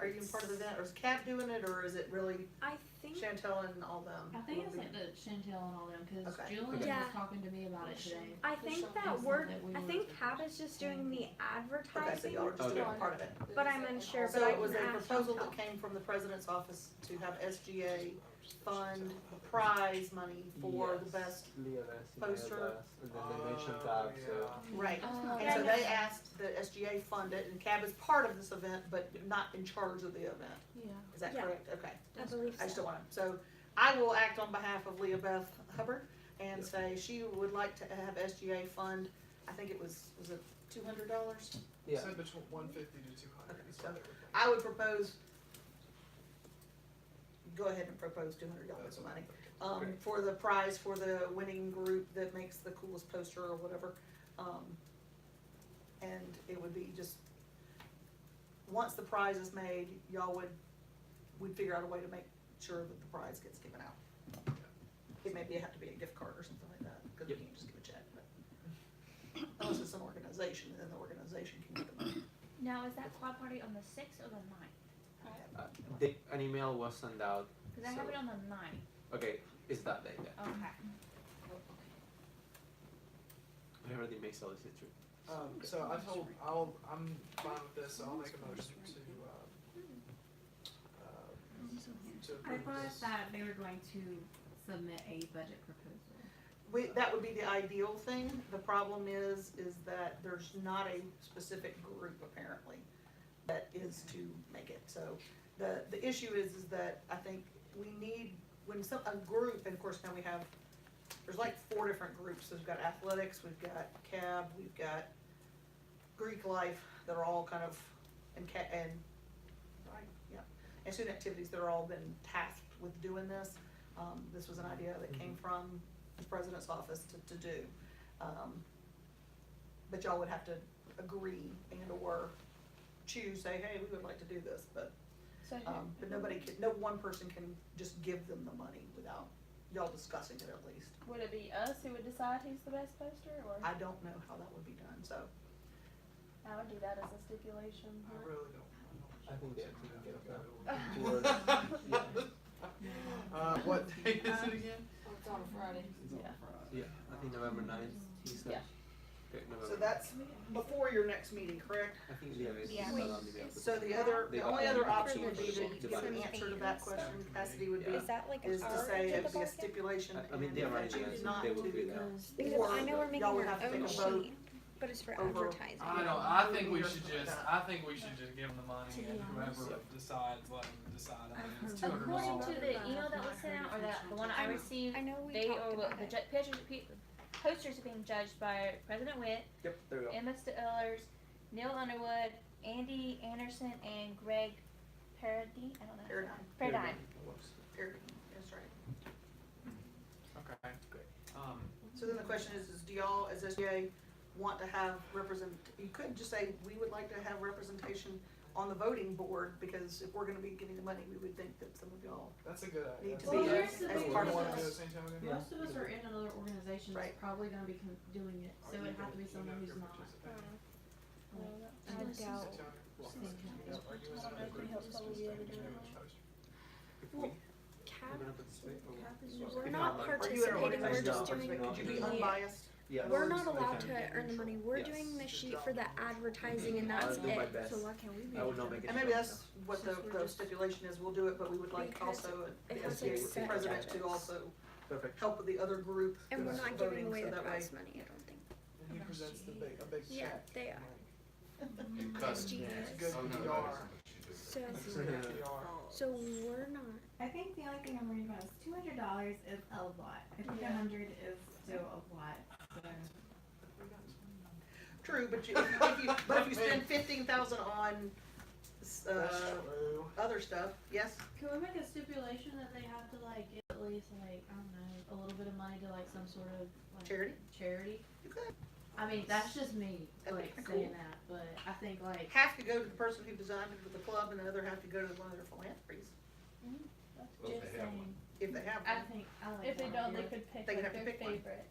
you part of the event, or is Cap doing it, or is it really I think Chantel and all them? I think it's like the Chantel and all them, cause Okay. Julian Yeah. was talking to me about it today. I think that Something we're that we I were- think Cab is just doing the Okay, so advertising, y'all are just doing Okay. part of it. but I'm unsure. So but I it was can a ask proposal Chantel. that came from the president's office to have SGA fund prize money for the Yes. best. Leah Vest, poster. Leah Vest, and then they mentioned Tab, so. Right, Oh, and so they asked the SGA fund it, and Cab is part of this event, but not in charge of the event. Yeah. Is that Yeah. correct? Okay. I believe I just so. don't want to, so I will act on behalf of Leah Beth Hubbard and say she would like to have SGA fund, I think it was it $200? Yeah. Said between 150 to 200. Okay, is so what they were thinking. I would propose, go ahead and propose $200 of money. Great. For the prize for the winning group that makes the coolest poster or whatever. And it would be just, once the prize is made, y'all we'd figure out a way to make sure that the prize gets given out. It may have to be a gift card or something like that, because we Yep. can't just give a check, but unless it's an organization, then the organization can get the money. Now, is that quad party on the 6th or the 9th? An email was sent out. Because I have it on the 9th. Okay, it's that day. Yeah. Okay. Whatever they make solicit true. So I'm fine with this, so I'll make a motion to I approve thought this. that they were going to submit a budget proposal. That would be the ideal thing. The problem is that there's not a specific group apparently that is to make it. So the issue is that I think we need, when a group, and of course now there's like 4 different groups. So we've got athletics, we've got CAB, we've got Greek life that are all kind of, and student activities that are all been tasked with doing this. This was an idea that came from the president's office to do. But y'all would have to agree and or choose, say, hey, we would like to do this, but no one person can just give them the money without y'all discussing it at least. Would it be us who would decide who's the best poster, or? I don't know how that would be done, so. I would do that as a stipulation. I really don't. I think they have to get What day is it again? It's on a Friday. Yeah, I think November 9th. He said. Yeah. Okay, November. So that's before your next meeting, correct? I think it's Yeah. not on the email. So the only other option would be to give an answer to that question, Cassidy, would be, Is that like is an to art say to it the would be a bargain? stipulation, I mean, and they if already you choose said not they to, will do that. Because or I know we're y'all making would our have to take own a vote. sheet, but it's for over- advertising. I think we should just give them the money and whoever decides, let them decide. I mean, it's $200. According to the email that was sent out, or the one I received, I know we they talked or about the it. posters are being judged by President Witt, Yep, there we go. Emma Stillers, Neil Underwood, Andy Anderson, and Greg Paradine. I don't know. Paradigm. Paradine. Paradigm, that's right. Okay, great. So then the question is do y'all, as SGA, want to have you couldn't just say, we would like to have representation on the voting board, because if we're gonna be getting the money, we would think that some of y'all That's a good idea. need to Well, be here's as the as thing part of with this. Most of us are in another organization that's Right. probably going to be doing it, so it'd have to be someone who's not. I doubt. Well, Cap, we're not participating, we're just doing Could you be the, unbiased? Yeah. we're not allowed Okay. to earn the money, we're Yes. doing the sheet for the advertising and I'll that's do my it. best. So why can't we be? I would not make it. And maybe that's what the stipulation is, we'll do it, but we would like Because also the it has, like, SGA set president to judges. also Perfect. help with the other group And we're who's not voting, giving away so the that way. prize money, I don't think. And he presents a big Yeah, check. they are. Because SGA It's is. good Oh, no, PR. So, It's good PR. so we're not. I think the only thing I'm worried about is $200 is a lot. $100 is still a lot. So. True, but if you spend 15,000 on, That's true. other stuff, yes? Can we make a stipulation that they have to like get at least like, I don't know, a little bit of money to like some sort of like Charity? You could. I mean, that's just me That'd like be saying cool. that, but I think like Half could go to the person who designed it with the club, and the other half could go to one of their philanthrophies, Well, if Just they have saying. if they have I one. think I like If they that don't, they idea. could pick They could like have to their pick one. favorite.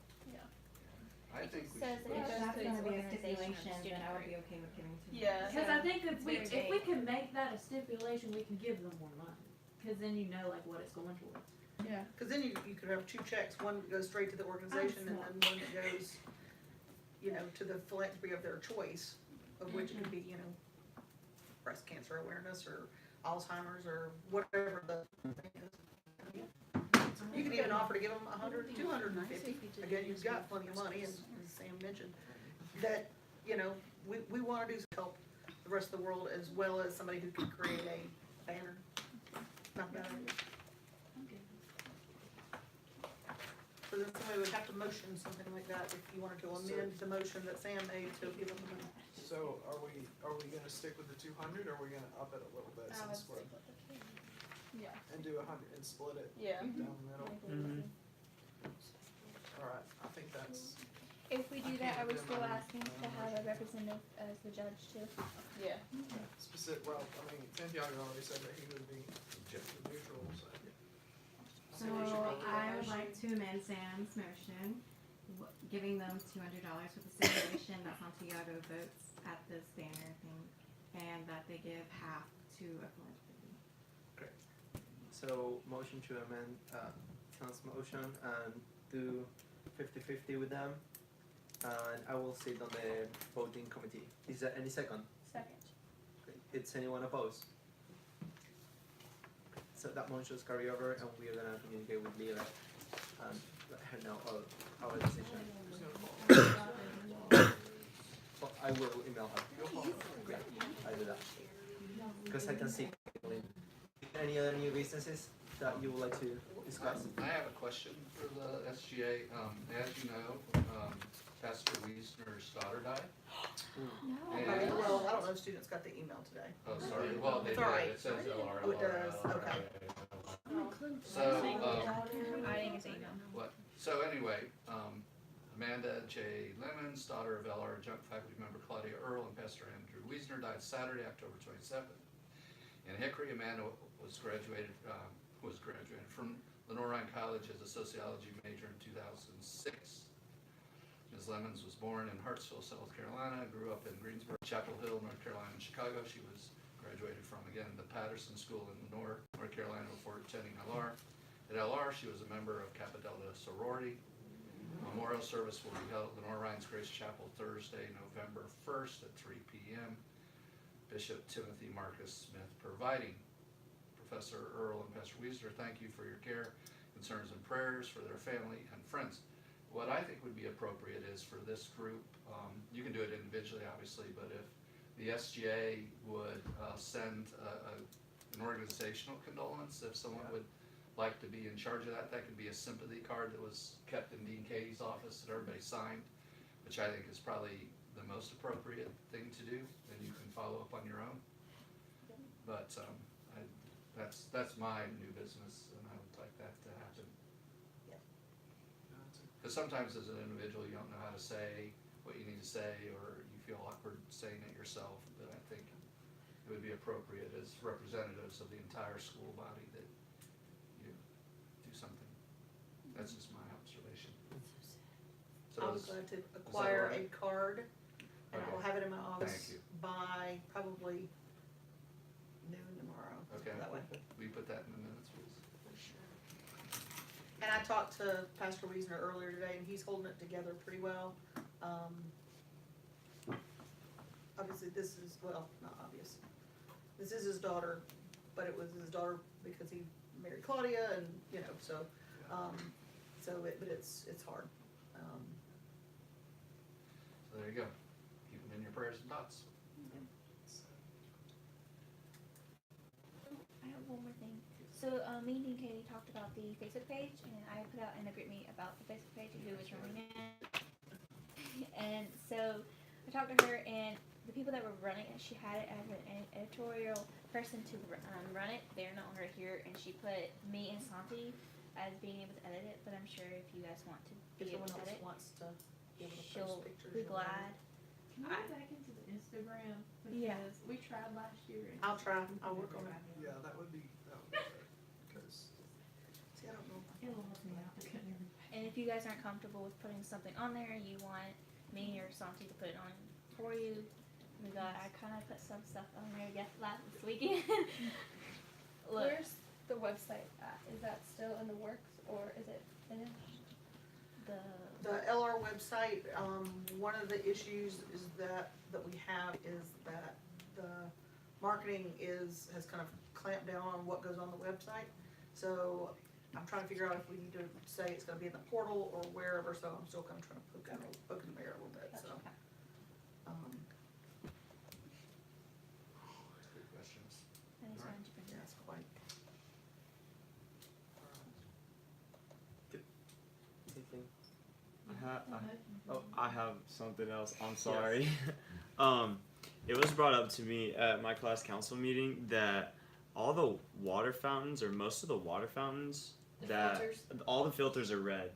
I think we Says should. that it If goes that's to gonna its be a organization stipulation, or then student I would group. be okay with giving to them. Yeah. Because I think It's very if we vague. can make that a stipulation, we can give them more money. Because then you know like what it's going towards. Yeah. Cause then you could have 2 checks, one that goes straight to the organization, and then one that goes, to the philanthropy of their choice, of which it could be, breast cancer awareness, or Alzheimer's, or whatever the thing is. You could even offer to give them 100, 250, again, you've got plenty of money, as Sam mentioned, that, we wanna do is help the rest of the world, as well as somebody who can create a banner. Not bad idea. So then somebody would have to motion something like that if you wanted to amend the motion that Sam made to give them the money. So are we gonna stick with the 200, or are we gonna up it a little bit I would since we're, Yeah. and do 100 and split it Yeah. down the middle? Mhm. Alright, I think that's, If we do that, are we still asking to have a representative as the judge too? Yeah. specific, Santiago already said that he would be neutral, so. So I would like to amend Sam's motion, giving them $200 with the stipulation that Santiago votes at this banner thing band that they give half to a philanthropy. So motion to amend Ken's motion and do 50-50 with them. And I will sit on the voting committee. Is there any second? Second. Okay. Is anyone opposed? So that motion is carry over, and we are gonna communicate with Leila and let her know our decision. Well, I will email her. Yeah, I do that. Because I can see. Any other new businesses that you would like to discuss? I have a question for the SGA. As you know, Pastor Wiesner's daughter died. And- Well, I don't know if students got the email today. Oh, sorry. Well, they It's did. all right. It says LR. Oh, it does, okay. So, I think it's email. what? So anyway, Amanda J. Lemons, daughter of LR adjunct faculty member Claudia Earl and Pastor Andrew Wiesner, died Saturday, October 27th. In Hickory, Amanda was graduated from Lenore College as a sociology major in 2006. Ms. Lemons was born in Hartsville, South Carolina, grew up in Greensboro, Chapel Hill, North Carolina, and Chicago. She was graduated from, again, the Patterson School in Lenore, North Carolina, before attending LR. At LR, she was a member of Kappa Delta sorority. Memorial service will be held at Lenore Ryan's Grace Chapel Thursday, November 1st at 3 p.m. Bishop Timothy Marcus Smith providing. Professor Earl and Pastor Wiesner, thank you for your care, concerns, and prayers for their family and friends. What I think would be appropriate is for this group, you can do it individually, obviously, but if the SGA would send an organizational condolence, if someone would like to be in charge of that, that could be a sympathy card that was kept in Dean Katie's office that everybody signed, which I think is probably the most appropriate thing to do, and you can follow up on your own. But that's my new business, and I would like that to happen. Because sometimes as an individual, you don't know how to say what you need to say, or you feel awkward saying it yourself, but I think it would be appropriate as representatives of the entire school body that you do something. That's just my observation. So I'm is- going to is that acquire all right? a card, and I will Okay. have it in my Thank office you. by probably noon tomorrow. Okay, That way. we put that in the minutes, please. And I talked to Pastor Wiesner earlier today, and he's holding it together pretty well. Obviously, this is, well, not obvious. This is his daughter, but it was his daughter because he married Claudia, and, you know, so, but it's hard. So there you go. Keep them in your prayers and thoughts. I have one more thing. So, me and Katie talked about the Facebook page, and I put out in a group meet about the Facebook page and who was running it. And so, I talked to her, and the people that were running it, she had it as an editorial person to run it. They're no longer here, and she put me and Santi as being able to edit it. But I'm sure if you guys want to If be able someone to else edit, wants to be able to she'll post pictures. be or whatever. glad. Can we go back into the Instagram? Because Yeah. we tried last year. And I'll try, I'll work on it. Yeah, that would be better, because See, I don't know. It lost me out. I couldn't even. And if you guys aren't comfortable with putting something on there, you want me or Santi to put it on for you. I kind of put some stuff on there this weekend. Look, Where's the website at? Is that still in the works, or is it finished? The LR website, one of the issues is that we have is that the marketing has kind of clamped down on what goes on the website. So I'm trying to figure out if we need to say it's gonna be in the portal or wherever, so I'm still kind of trying to poke in the mirror a little bit, so. Good questions. I just wanted to bring Yeah, that it's quite. Anything? I have something else. I'm sorry. It was brought up to me at my class council meeting that all the water fountains, or most of the water fountains, all the filters are red.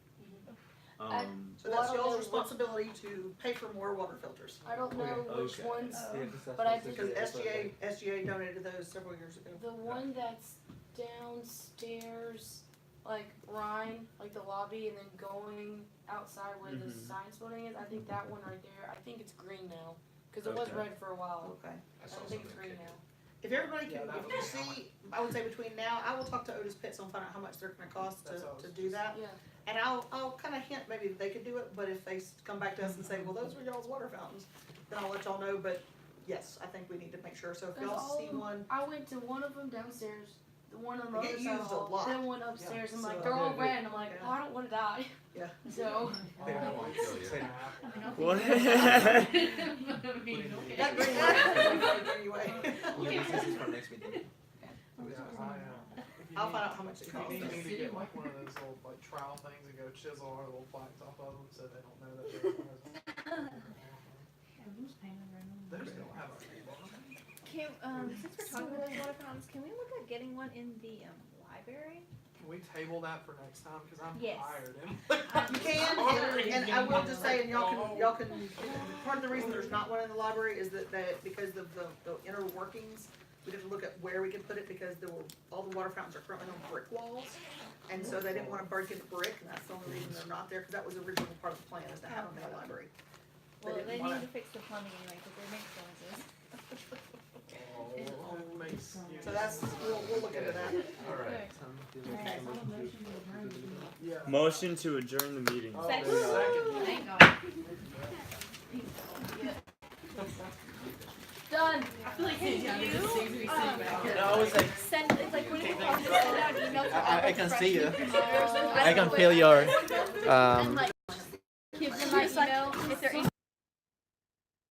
So that's y'all's responsibility to pay for more water filters. I don't know which Okay. ones, Yeah, 'cause that's but I supposed did. to Because be- SGA donated those several years ago. The one that's downstairs, like Rhine, like the lobby, and then going outside where the Mhm. science building is, I think that one right there, I think it's green now, Cause it was Okay. red for a while. Okay. I saw I think it's something green kick. now. If everybody can, Yeah, that if would you be how see, I would say between now, I will talk to Otis Pitts and find out how much they're gonna cost That's all I to was do that. Yeah. And I'll kinda hint maybe that they could do it, but if they come back to us and say, well, those were y'all's water fountains, then I'll let y'all know, but yes, I think we need to make sure, so if Cause y'all all see of them- one, I went to one of them downstairs, the one on the They other get side of the used a hall, lot. then one upstairs. I'm So- like, they're all Yeah. red. And I'm like, Yeah. oh, I don't want to die. Yeah. So They won't kill you. Say apple. What? that green light, anyway. Okay, this is for next meeting. Yeah, if you I'll need- find out how much it If you costs. need me to get like one of those little like trowel things and go chisel our little plaques off of them so they don't know that they're Those don't have a name on them. Can since we're talking about water fountains, can we look at getting one in the library? Can we table that for next time? Cause I'm Yes. tired. You can, and I will just say, and y'all can, part of the reason there's not one in the library is that because of the inner workings, we have to look at where we can put it because all the water fountains are currently on brick walls. And so they didn't wanna break into brick, and that's the only reason they're not there, cause that was originally part of the plan, is to have them in the library. Well, didn't they wanna- need to fix the plumbing anyway, because they make noises. Oh, makes, So that's, we'll look into that. Alright. Yeah. Motion to adjourn the meeting. Oh, Second. second. Thank God. done. I feel like sitting down there as soon as we sit back. No, I was like, It's like when you call to send out emails. I can see you. I I can feel your and like give them my email if they're